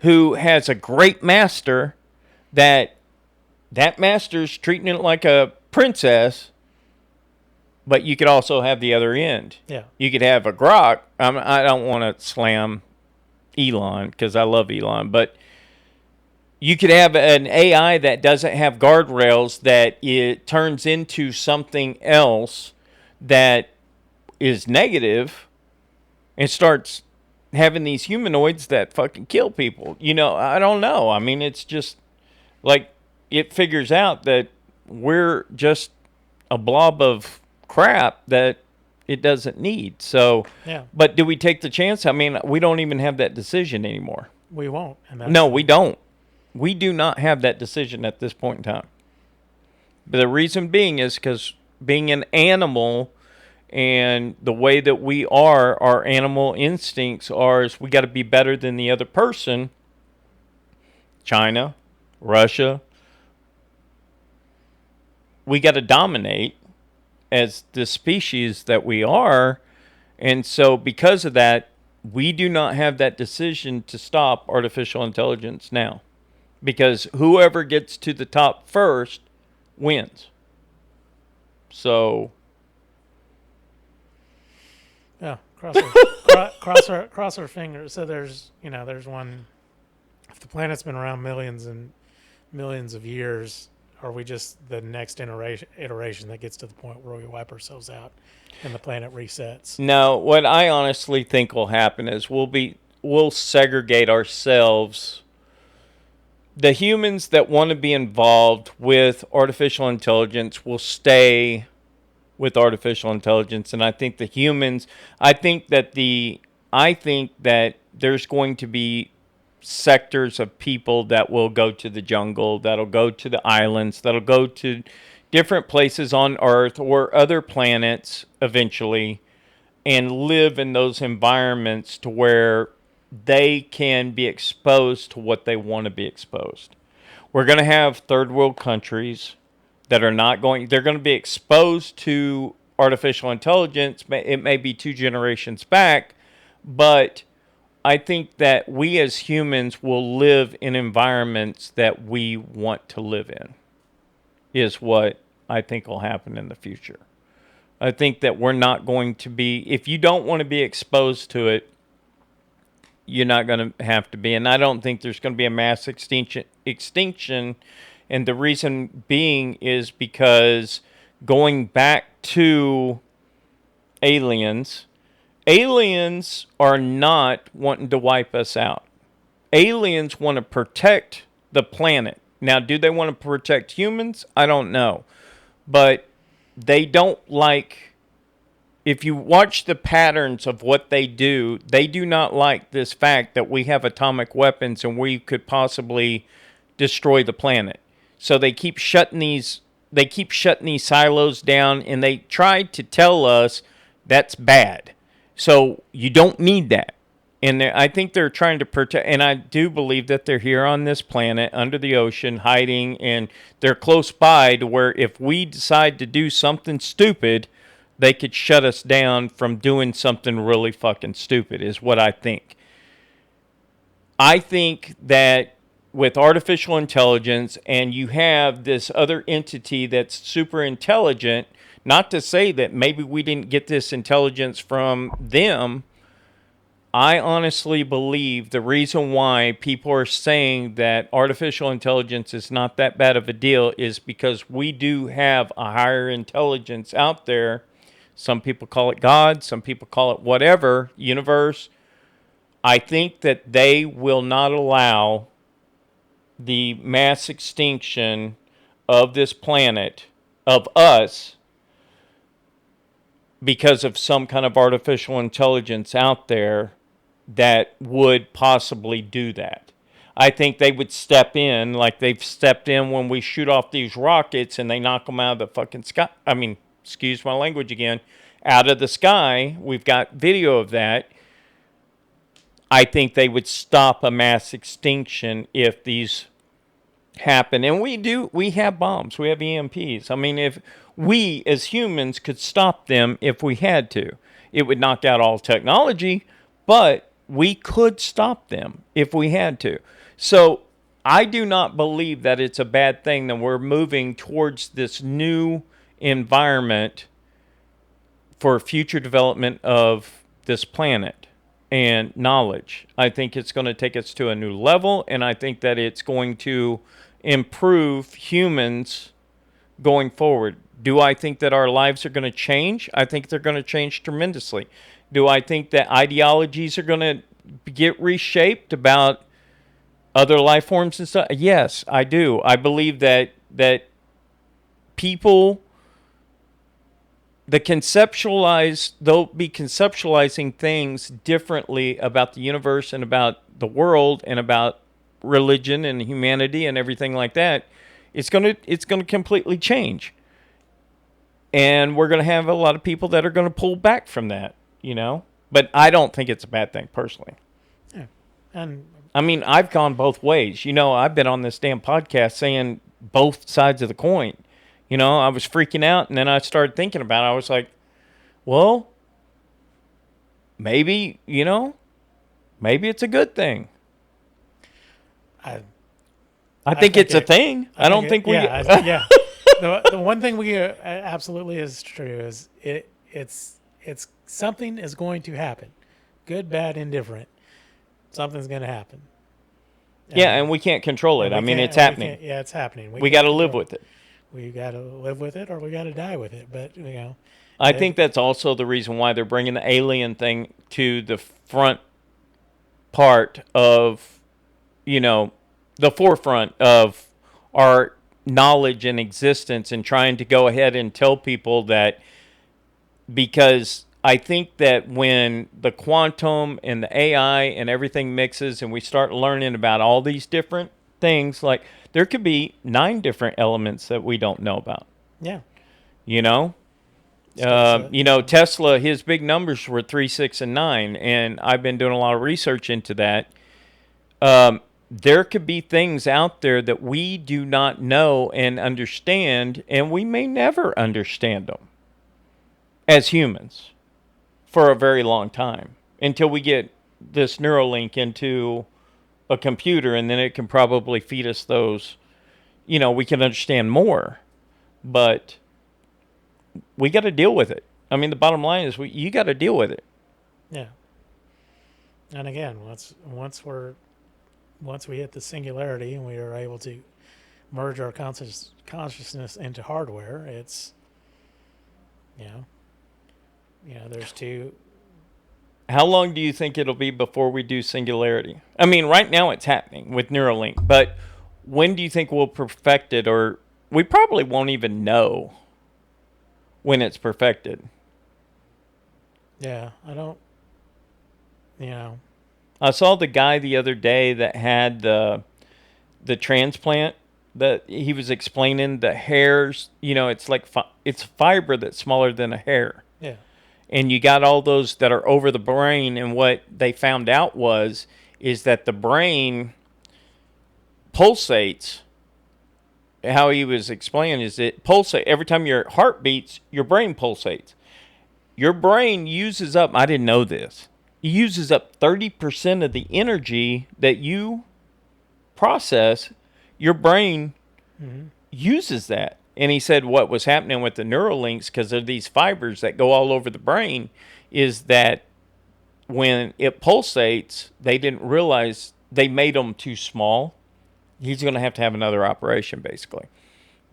who has a great master that master's treating it like a princess, but you could also have the other end. Yeah. You could have a Grok. I don't want to slam Elon because I love Elon, but you could have an AI that doesn't have guardrails, that it turns into something else that is negative and starts having these humanoids that fucking kill people. I don't know. I mean, it's just like it figures out that we're just a blob of crap that it doesn't need. So, but do we take the chance? I mean, we don't even have that decision anymore. We won't. No, we don't. We do not have that decision at this point in time. But the reason being is because being an animal and the way that we are, our animal instincts is we got to be better than the other person. China, Russia. We got to dominate as the species that we are. And so because of that, we do not have that decision to stop artificial intelligence now. Because whoever gets to the top first wins. So... yeah, cross cross our fingers. So there's one. If the planet's been around millions and millions of years, are we just the next iteration that gets to the point where we wipe ourselves out and the planet resets? No, what I honestly think will happen is we'll segregate ourselves. The humans that want to be involved with artificial intelligence will stay with artificial intelligence, and I think the humans. I think that there's going to be sectors of people that will go to the jungle, that'll go to the islands, that'll go to different places on Earth or other planets eventually, and live in those environments to where they can be exposed to what they want to be exposed. We're going to have third world countries that are not going, they're going to be exposed to artificial intelligence. It may be 2 generations back, but I think that we as humans will live in environments that we want to live in, is what I think will happen in the future. I think that we're not going to be, if you don't want to be exposed to it, you're not going to have to be. And I don't think there's going to be a mass extinction. And the reason being is because going back to aliens are not wanting to wipe us out. Aliens want to protect the planet. Now, do they want to protect humans? I don't know. But they don't like, if you watch the patterns of what they do not like this fact that we have atomic weapons and we could possibly destroy the planet. So they keep shutting these silos down, and they try to tell us that's bad. So you don't need that. And I think they're trying to protect, and I do believe that they're here on this planet under the ocean hiding, and they're close by to where if we decide to do something stupid, they could shut us down from doing something really fucking stupid, is what I think. I think that with artificial intelligence, and you have this other entity that's super intelligent, not to say that maybe we didn't get this intelligence from them. I honestly believe the reason why people are saying that artificial intelligence is not that bad of a deal is because we do have a higher intelligence out there. Some people call it God, some people call it whatever, universe. I think that they will not allow the mass extinction of this planet, of us, because of some kind of artificial intelligence out there that would possibly do that. I think they would step in like they've stepped in when we shoot off these rockets and they knock them out of the fucking sky. I mean, excuse my language again, out of the sky. We've got video of that. I think they would stop a mass extinction if these happen. And we have bombs, we have EMPs. I mean, if we as humans could stop them if we had to, it would knock out all technology, but we could stop them if we had to. So I do not believe that it's a bad thing that we're moving towards this new environment for future development of this planet and knowledge. I think it's going to take us to a new level, and I think that it's going to improve humans going forward. Do I think that our lives are going to change? I think they're going to change tremendously. Do I think that ideologies are going to get reshaped about other life forms and stuff? Yes, I do. I believe that people, they'll be conceptualizing things differently about the universe and about the world and about religion and humanity and everything like that. It's going to completely change. And we're going to have a lot of people that are going to pull back from that, But I don't think it's a bad thing personally. Yeah. And I mean, I've gone both ways. I've been on this damn podcast saying both sides of the coin. I was freaking out, and then I started thinking about it. I was like, well, maybe it's a good thing. I think it's a thing. I don't think we... Yeah. The one thing we absolutely is true is it's something is going to happen. good, bad, indifferent, something's going to happen. Yeah, and we can't control it. I mean, it's happening. Yeah, it's happening. We got to live with it. We got to live with it, or we got to die with it. But I think that's also the reason why they're bringing the alien thing to the front part of, the forefront of our knowledge and existence, and trying to go ahead and tell people that, because I think that when the quantum and the AI and everything mixes and we start learning about all these different things, like there could be 9 different elements that we don't know about. Yeah. Tesla, his big numbers were 3, 6, and 9, and I've been doing a lot of research into that. There could be things out there that we do not know and understand, and we may never understand them as humans for a very long time, until we get this Neuralink into a computer, and then it can probably feed us those, we can understand more, but we got to deal with it. I mean, the bottom line is you got to deal with it. Yeah. And again, once we hit the singularity and we are able to merge our consciousness into hardware, it's, there's two. How long do you think it'll be before we do singularity? I mean, right now it's happening with Neuralink, but when do you think we'll perfect it? Or we probably won't even know when it's perfected. Yeah, I don't. I saw the guy the other day that had the transplant, that he was explaining the hairs. It's like it's fiber that's smaller than a hair. Yeah. And you got all those that are over the brain, and what they found out is that the brain pulsates. How he was explaining is it pulsates every time your heart beats, your brain pulsates. Your brain uses up, I didn't know this, it uses up 30% of the energy that you process. Your brain uses that. And he said what was happening with the Neuralinks, because of these fibers that go all over the brain, is that when it pulsates, they didn't realize they made them too small. He's going to have another operation, basically,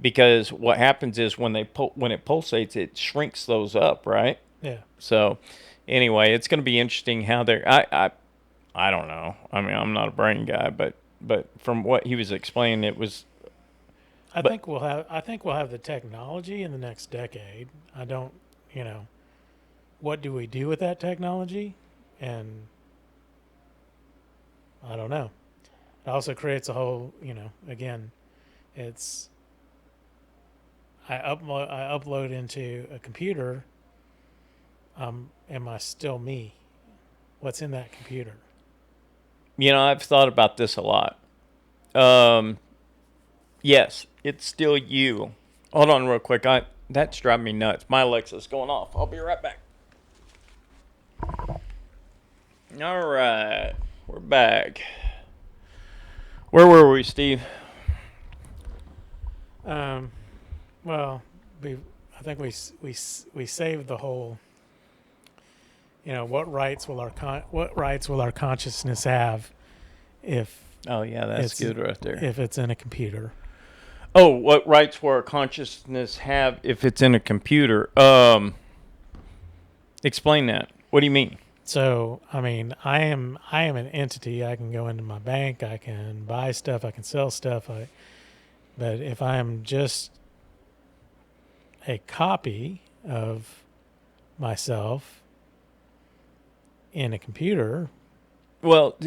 because what happens is when it pulsates, it shrinks those up, right? Yeah. So, anyway, it's going to be interesting how they're. I don't know. I mean, I'm not a brain guy, but from what he was explaining, it was. I think we'll have the technology in the next decade. I don't. What do we do with that technology? And I don't know. It also creates a whole, again, it's, I upload into a computer. Am I still me? What's in that computer? I've thought about this a lot. Yes, it's still you. Hold on real quick. That's driving me nuts. My Alexa's going off. I'll be right back. All right. We're back. Where were we, Steve? Well, I think we saved the whole. What rights will our consciousness have if? Oh yeah, that's good right there. If it's in a computer. Oh, what rights will our consciousness have if it's in a computer? Explain that. What do you mean? So, I mean, I am an entity. I can go into my bank. I can buy stuff. I can sell stuff. But if I am just a copy of myself in a computer. Well,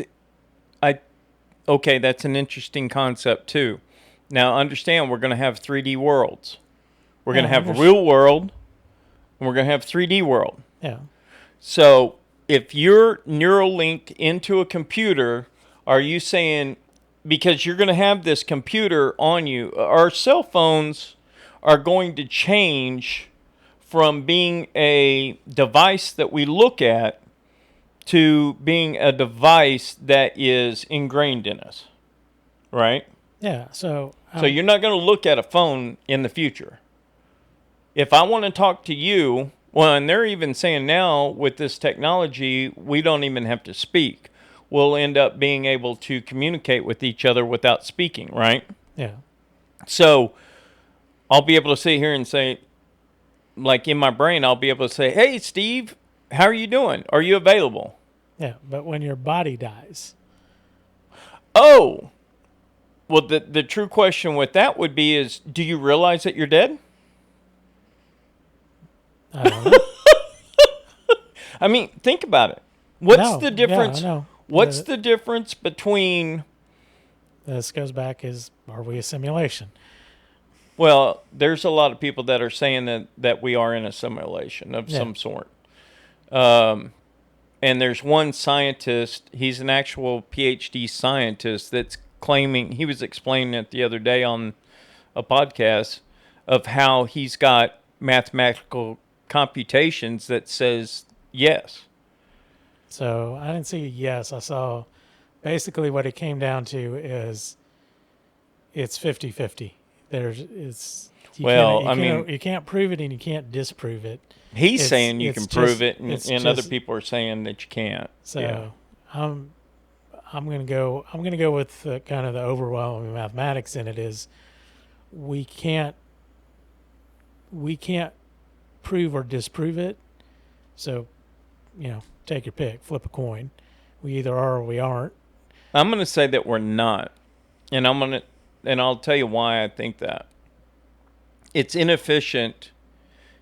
okay, that's an interesting concept too. Now, understand, we're going to have 3D worlds. We're going to have real world, and we're going to have 3D world. Yeah. So, if you're Neuralinked into a computer, are you saying, because you're going to have this computer on you, our cell phones are going to change from being a device that we look at to being a device that is ingrained in us, right? Yeah, so So you're not going to look at a phone in the future. If I want to talk to you, Well, and they're even saying now with this technology, we don't even have to speak. We'll end up being able to communicate with each other without speaking, right? Yeah. So I'll be able to sit here and say, like in my brain, I'll be able to say, "Hey, Steve, how are you doing? Are you available?" Yeah. But when your body dies, Oh, well, the true question with that would be is, do you realize that you're dead? I don't know. I mean, think about it. What's No. the Yeah, I difference? know. What's the difference between? This goes back is, are we a simulation? Well, there's a lot of people that are saying that we are in a simulation of Yeah. some sort. And there's one scientist, he's an actual PhD scientist that's claiming, he was explaining it the other day on a podcast of how he's got mathematical computations that says yes. So I didn't see a yes. I saw basically what it came down to is it's 50-50. Well, I mean, you can't prove it and you can't disprove it. he's saying you can prove it, It's and other just people are saying that you can't. so. Yeah. I'm gonna go. I'm gonna go with kind of the overwhelming mathematics in it. Is we can't prove or disprove it. So, take your pick, flip a coin. We either are or we aren't. I'm going to say that we're not. And I'll tell you why I think that. It's inefficient.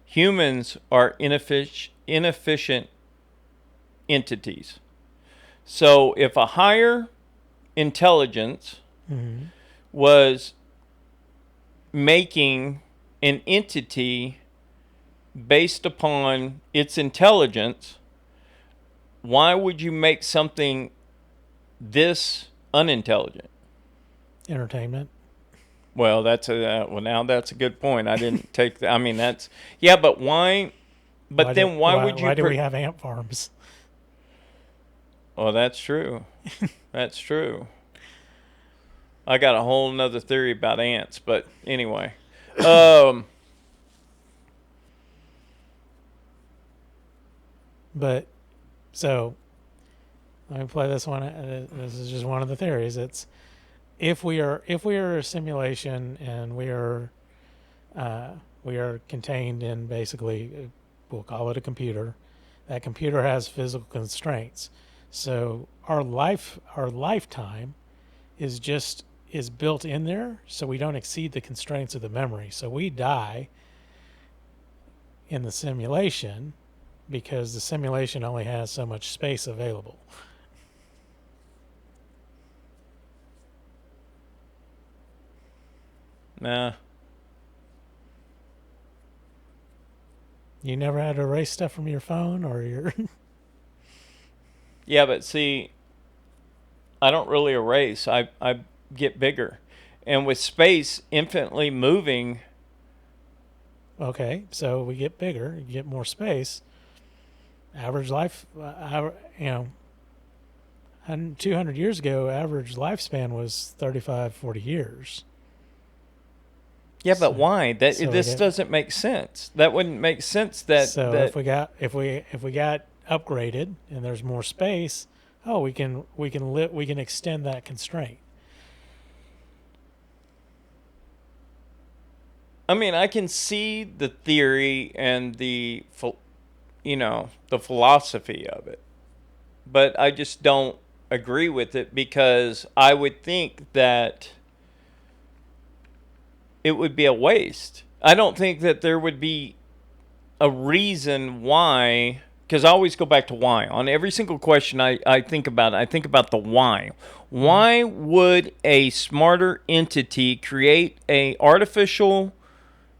Humans are inefficient entities. So if a higher intelligence Mm-hmm. was making an entity based upon its intelligence, why would you make something this unintelligent? Entertainment. Well, now that's a good point. I didn't take that. I mean, yeah, but why? But then why would you? Why do we have ant farms? Oh, that's true. That's true. I got a whole nother theory about ants, but anyway. But so let me play this one. This is just one of the theories. It's if we are a simulation and we are contained in basically, we'll call it a computer. That computer has physical constraints. So our lifetime is built in there, so we don't exceed the constraints of the memory. So we die in the simulation because the simulation only has so much space available. Nah. You never had to erase stuff from your phone or your Yeah, but see, I don't really erase. I get bigger, and with space infinitely moving. Okay, so we get bigger, you get more space. Average life, 200 years ago, average lifespan was 35, 40 years. Yeah, but why? This doesn't make sense. That wouldn't make sense. If we got upgraded and there's more space, we can extend that constraint. I mean, I can see the theory and the philosophy of it, but I just don't agree with it because I would think that it would be a waste. I don't think that there would be a reason why, because I always go back to why. On every single question I think about the why. Why would a smarter entity create a artificial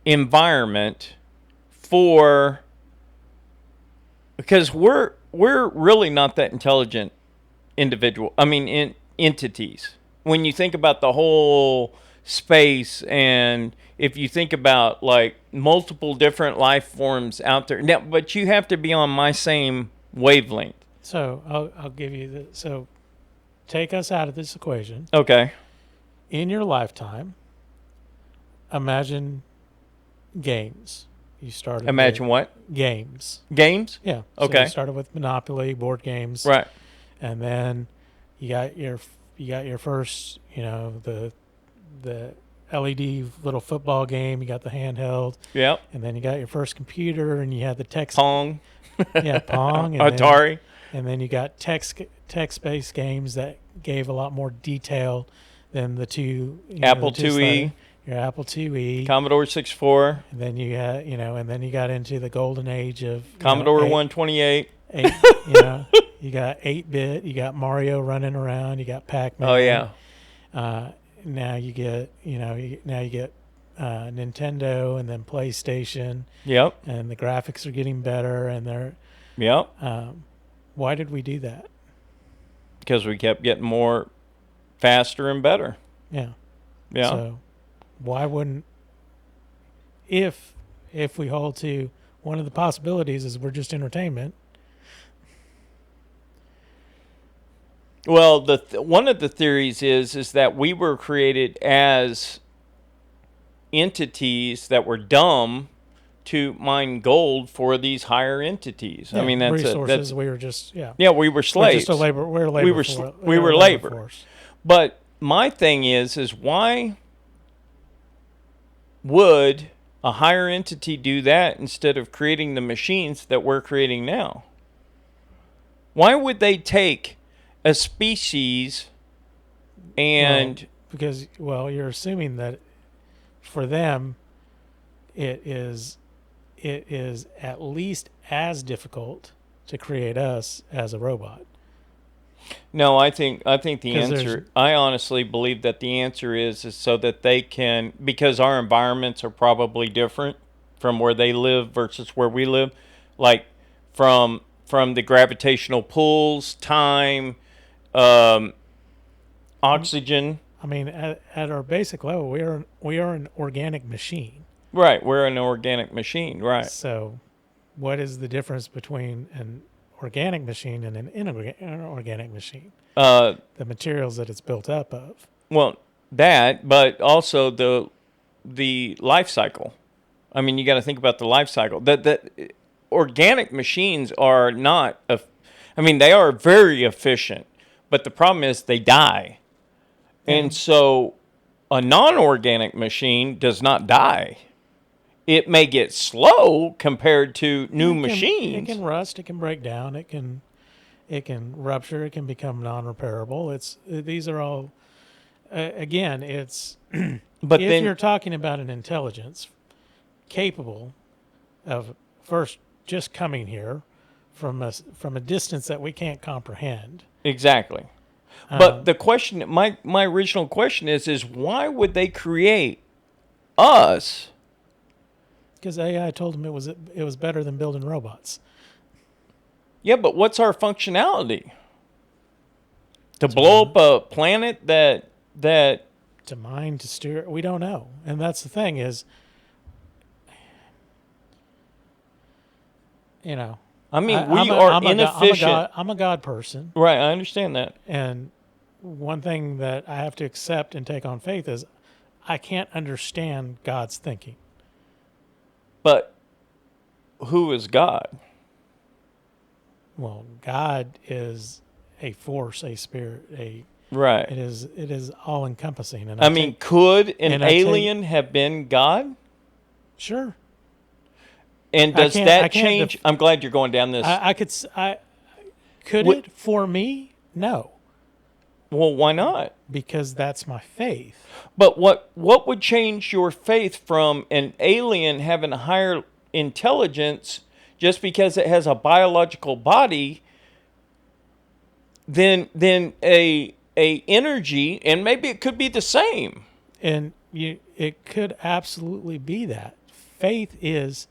environment because we're really not that intelligent entities. When you think about the whole space, and if you think about like multiple different life forms out there now, but you have to be on my same wavelength. So I'll give you so take us out of this equation. Okay. In your lifetime, imagine games. You started. Imagine what? Games. Games? Yeah. So Okay. you started with Monopoly, board games. Right. And then you got your first, the LED little football game. You got the handheld. Yep. And then you got your first computer, and you had the text. Pong. Yeah, Pong. And Atari. Then you got text-based games that gave a lot more detail than the two. Apple IIe. Your Apple IIe. Commodore 64. And then you had, and then you got into the golden age of Commodore 128. You got 8-bit. You got Mario running around. You got Pac-Man. Oh yeah. Now you get, Nintendo and then PlayStation. Yep. And the graphics are getting better, and they're. Yep. Why did we do that? Because we kept getting more, faster and better. Yeah. Yeah. So why wouldn't, if we hold to one of the possibilities is we're just entertainment. Well, one of the theories is that we were created as entities that were dumb to mine gold for these higher entities. Yeah, I mean, that's resources. We were just yeah. We were slaves. We're just a labor. We're a labor. We were labor. Force. But my thing is why would a higher entity do that instead of creating the machines that we're creating now? Why would they take a species and because you're assuming that for them it is at least as difficult to create us as a robot. No, I think the answer, I honestly believe that the answer is so that they can, because our environments are probably different from where they live versus where we live, like from the gravitational pulls, time, oxygen. I mean, at our basic level, we are an organic machine. Right, we're an organic machine, right. So what is the difference between an organic machine and an inorganic machine? The materials that it's built up of. Well, that, but also the life cycle. I mean, you got to think about the life cycle. That organic machines are not, they are very efficient, but the problem is they die. And so a non-organic machine does not die. It may get slow compared to new machines. It can rust. It can break down. It can rupture. It can become non-repairable. These are all, again, it's. But if you're talking about an intelligence capable of first just coming here from a distance that we can't comprehend. Exactly. But the question, my original question is why would they create us? Because AI told them it was better than building robots. Yeah, but what's our functionality? To blow up a planet that to mine, to steer, we don't know. And that's the thing is, we are inefficient. I'm a God person. Right, I understand that. And one thing that I have to accept and take on faith is I can't understand God's thinking. But who is God? Well, God is a force, a spirit, right. It is all encompassing. And could an alien have been God? Sure. And does that change? I'm glad you're going down this. Could it for me? No. Well, why not? Because that's my faith. But what would change your faith from an alien having a higher intelligence just because it has a biological body than a energy, and maybe it could be the same. And it could absolutely be that. Faith is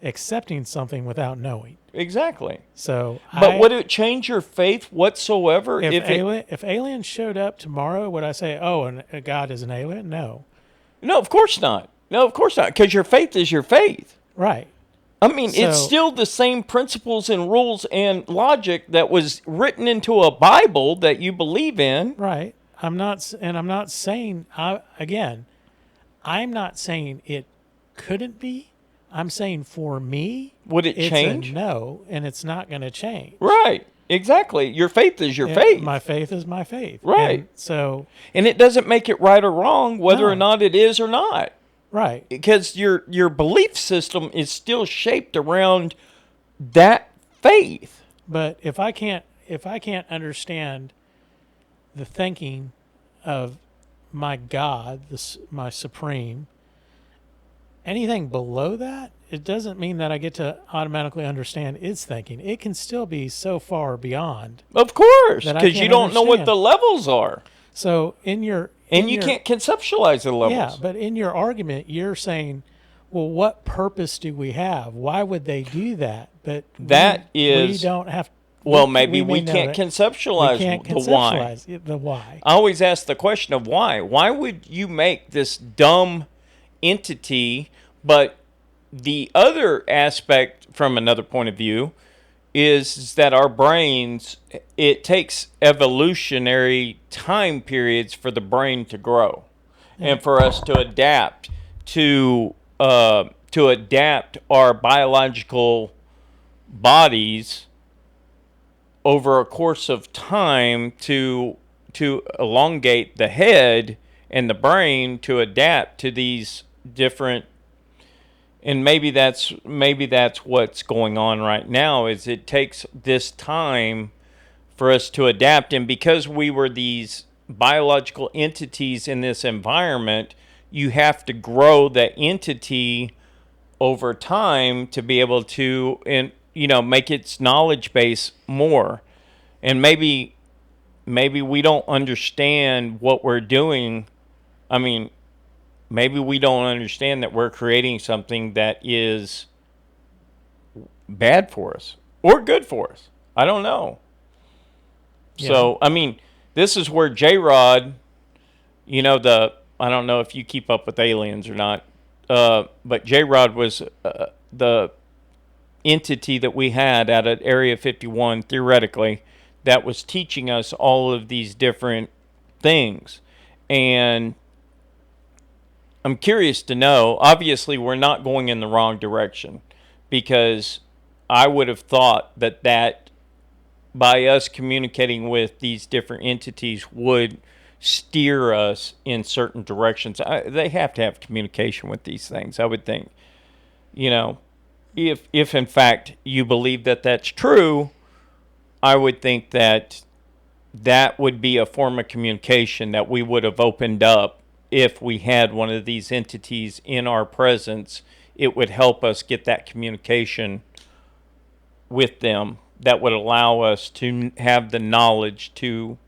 accepting something without knowing. Exactly. So, would it change your faith whatsoever if aliens showed up tomorrow? Would I say, "Oh, a God is an alien"? No. No, of course not. No, of course not. Because your faith is your faith. Right. It's still the same principles and rules and logic that was written into a Bible that you believe in. Right. I'm not saying it couldn't be. I'm saying for me, Would it it's change? a no, and it's not going to change. Right. Exactly. Your faith is your faith. My faith is my faith. Right. And so, and it doesn't make it right or wrong whether or No. not it is or not. right. Because your belief system is still shaped around that faith. But if I can't understand the thinking of my God, my supreme, anything below that, it doesn't mean that I get to automatically understand its thinking. It can still be so far beyond. Of course, That I because you can't don't know what understand. the levels are. So in your And you can't conceptualize the levels. Yeah, but in your argument, you're saying, well, what purpose do we have? Why would they do that? But we don't have. Well, maybe may we know can't that. conceptualize We can't the why. conceptualize the why. I always ask the question of why. Why would you make this dumb entity? But the other aspect, from another point of view, is that our brains, it takes evolutionary time periods for the brain to grow, and for us to adapt to adapt our biological bodies over a course of time to elongate the head and the brain to adapt to these different. And maybe that's what's going on right now, is it takes this time for us to adapt. And because we were these biological entities in this environment, you have to grow the entity over time to be able to, and make its knowledge base more. And maybe we don't understand what we're doing. I mean, maybe we don't understand that we're creating something that is bad for us or good for us. I don't know. Yeah. So, I mean, this is where J-Rod, I don't know if you keep up with aliens or not, but J-Rod was the entity that we had out at Area 51, theoretically, that was teaching us all of these different things. And I'm curious to know, obviously we're not going in the wrong direction, because I would have thought that by us communicating with these different entities would steer us in certain directions. They have to have communication with these things, I would think. If in fact you believe that that's true, I would think that would be a form of communication that we would have opened up. If we had one of these entities in our presence, it would help us get that communication with them that would allow us to have the knowledge to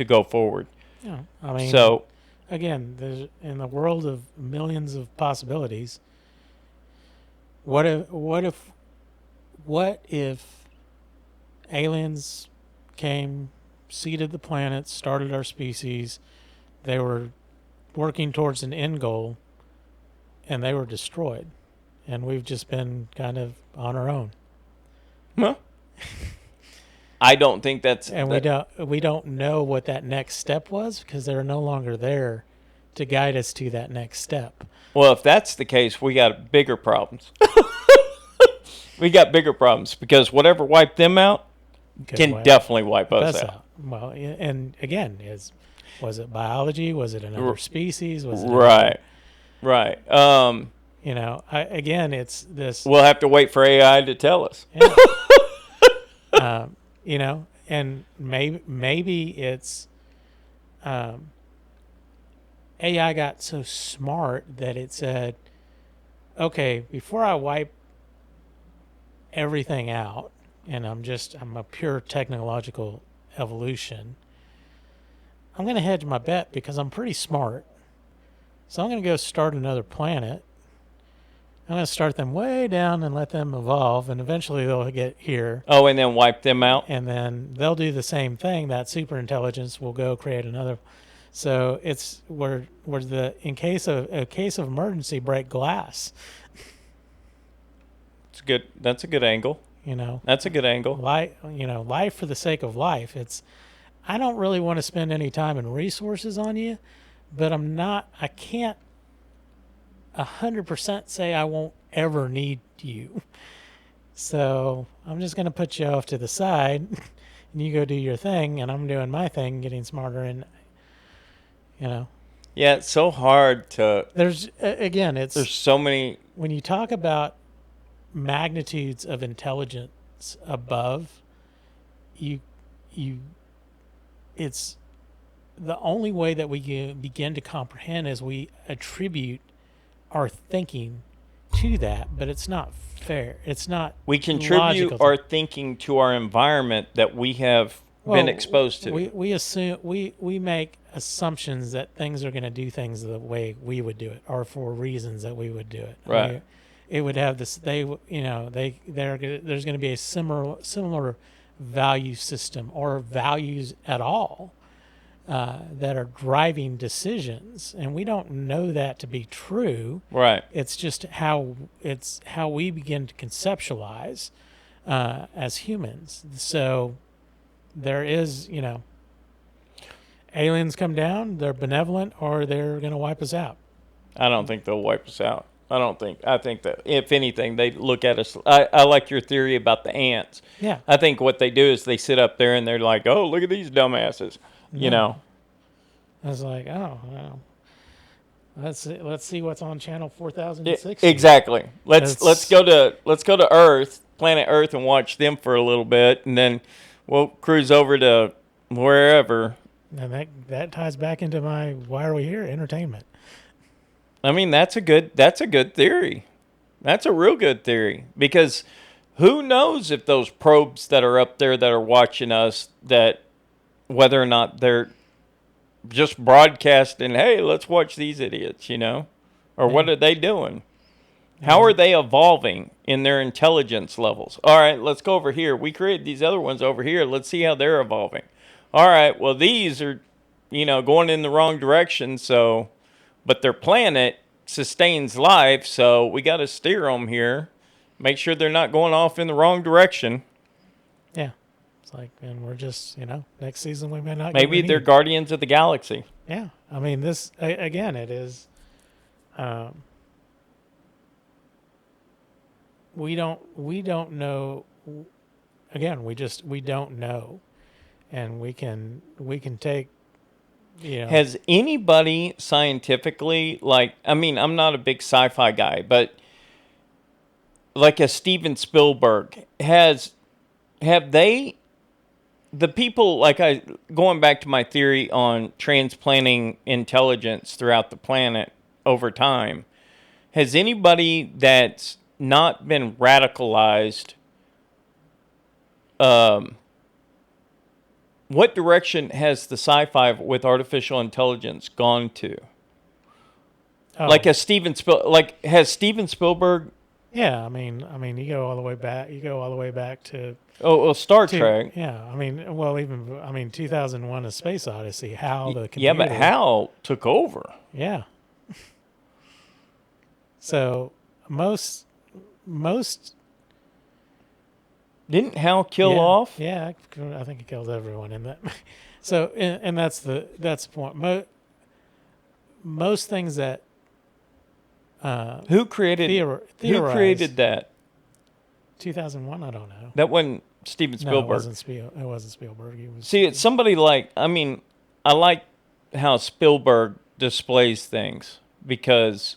go forward. Yeah, I mean, So again, in the world of millions of possibilities, what if aliens came, seeded the planet, started our species, they were working towards an end goal, and they were destroyed, and we've just been kind of on our own. Well, I don't think that's. And we don't know what that next step was, because they're no longer there to guide us to that next step. Well, if that's the case, we got bigger problems. We got bigger problems, because whatever wiped them out can definitely wipe us out. Well, and again, was it biology? Was it another species? Was it right? It's this. We'll have to wait for AI to tell us. Yeah. And maybe it's AI got so smart that it said, okay, before I wipe everything out, and I'm a pure technological evolution, I'm going to hedge my bet because I'm pretty smart. So I'm going to go start another planet. I'm going to start them way down and let them evolve, and eventually they'll get here. Oh, and then wipe them out? And then they'll do the same thing. That super intelligence will go create another. So it's where in case of emergency, break glass. It's good. That's a good angle. That's a good angle. Life for the sake of life. I don't really want to spend any time and resources on you, but I can't 100% say I won't ever need you. So I'm just going to put you off to the side and you go do your thing, and I'm doing my thing, getting smarter. And, you know, Yeah, it's so hard to. again, There's so many. when you talk about magnitudes of intelligence above, you, you, it's the only way that we can begin to comprehend is we attribute our thinking to that, but it's not fair. It's not. We contribute logical. our thinking to our environment that we have been exposed to. We assume we make assumptions that things are going to do things the way we would do it, or for reasons that we would do it. Right. It would have this. There's going to be a similar value system or values at all that are driving decisions, and we don't know that to be true. Right. It's just how we begin to conceptualize as humans. So there is, aliens come down, they're benevolent, or they're going to wipe us out. I don't think they'll wipe us out. I think that if anything, they look at us. I like your theory about the ants. Yeah. I think what they do is they sit up there and they're like, oh, look at these dumbasses. You know. I was like, oh, well, let's see what's on channel 4060. Exactly. Let's go to Earth, planet Earth, and watch them for a little bit, and then we'll cruise over to wherever. And that ties back into my why are we here? Entertainment. I mean, that's a good theory. That's a real good theory, because who knows if those probes that are up there that are watching us, that whether or not they're just broadcasting, hey, let's watch these idiots, or what are they doing? How are they evolving in their intelligence levels? All right, let's go over here. We created these other ones over here. Let's see how they're evolving. All right, well, these are, going in the wrong direction, but their planet sustains life, so we got to steer them here. Make sure they're not going off in the wrong direction. Yeah. It's like, and we're just, next season we may not. Maybe they're guardians of the galaxy. Yeah. I mean, this, again, it is, we don't know. Again, we don't know. And we can take, Has anybody scientifically, I'm not a big sci-fi guy, but like a Steven Spielberg, have they, the people, going back to my theory on transplanting intelligence throughout the planet over time, has anybody that's not been radicalized, what direction has the sci-fi with artificial intelligence gone to? Oh. Has Steven Spielberg? Yeah, I mean, you go all the way back. You go all the way back to. Oh, well, Star Trek. Yeah, I mean, 2001: A Space Odyssey. How the computer. Yeah, but Hal took over. Yeah. So most. Didn't Hal kill off? Yeah, I think he killed everyone in that. So, and that's the point. Most things that. Who created that? 2001. I don't know. That wasn't Steven Spielberg. No, it wasn't Spielberg. It's somebody I like how Spielberg displays things, because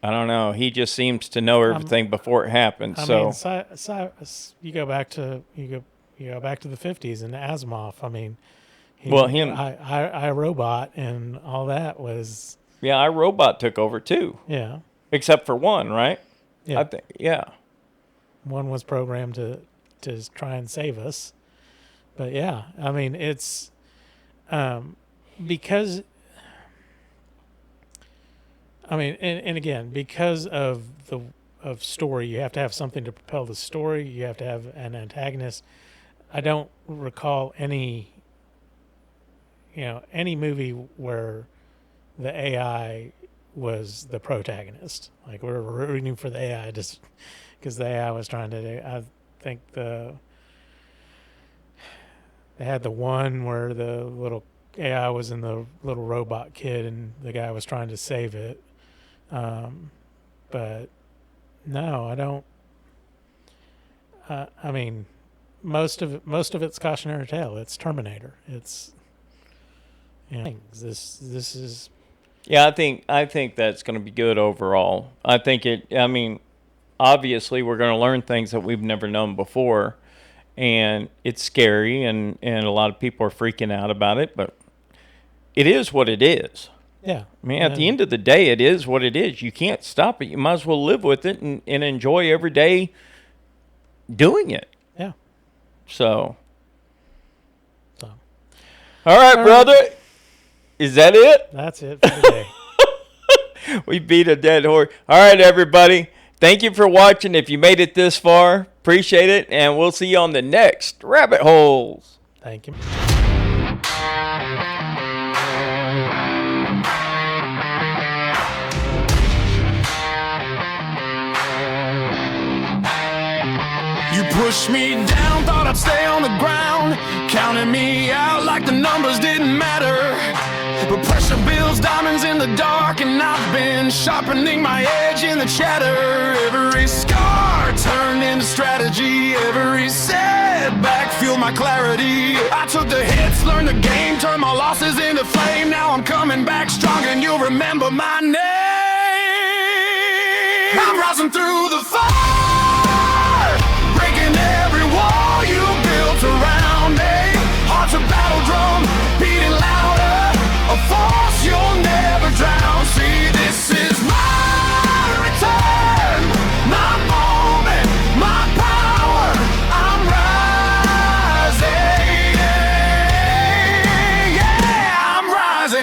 I don't know, he just seems to know everything before it happens. You go back to the 50s and Asimov. I mean, iRobot and all that was. Yeah, iRobot took over too. Yeah. Except for one, right? Yeah. I think, yeah. One was programmed to try and save us. But yeah, I mean, it's because and again, because of story, you have to have something to propel the story. You have to have an antagonist. I don't recall any movie where the AI was the protagonist. Like, we're rooting for the AI just because the AI was trying to do. I think they had the one where the little AI was in the little robot kid and the guy was trying to save it. But no, I don't. I mean, most of it's cautionary tale. It's Terminator. It's this is. Yeah, I think that's going to be good overall. I think it. I mean, obviously we're going to learn things that we've never known before, and it's scary, and a lot of people are freaking out about it. But it is what it is. Yeah. I mean, at the end of the day, it is what it is. You can't stop it. You might as well live with it and enjoy every day doing it. Yeah. So. All right, brother. Is that it? That's it for today. We beat a dead horse. All right, everybody. Thank you for watching. If you made it this far, appreciate it. And we'll see you on the next Rabbit Holes. Thank you. You pushed me down, thought I'd stay on the ground, counting me out like the numbers didn't matter. But pressure builds diamonds in the dark, and I've been sharpening my edge in the chatter. Every scar turned into strategy, every setback fueled my clarity. I took the hits, learned the game, turned my losses into flame. Now I'm coming back strong, and you'll remember my name. I'm rising through the fire.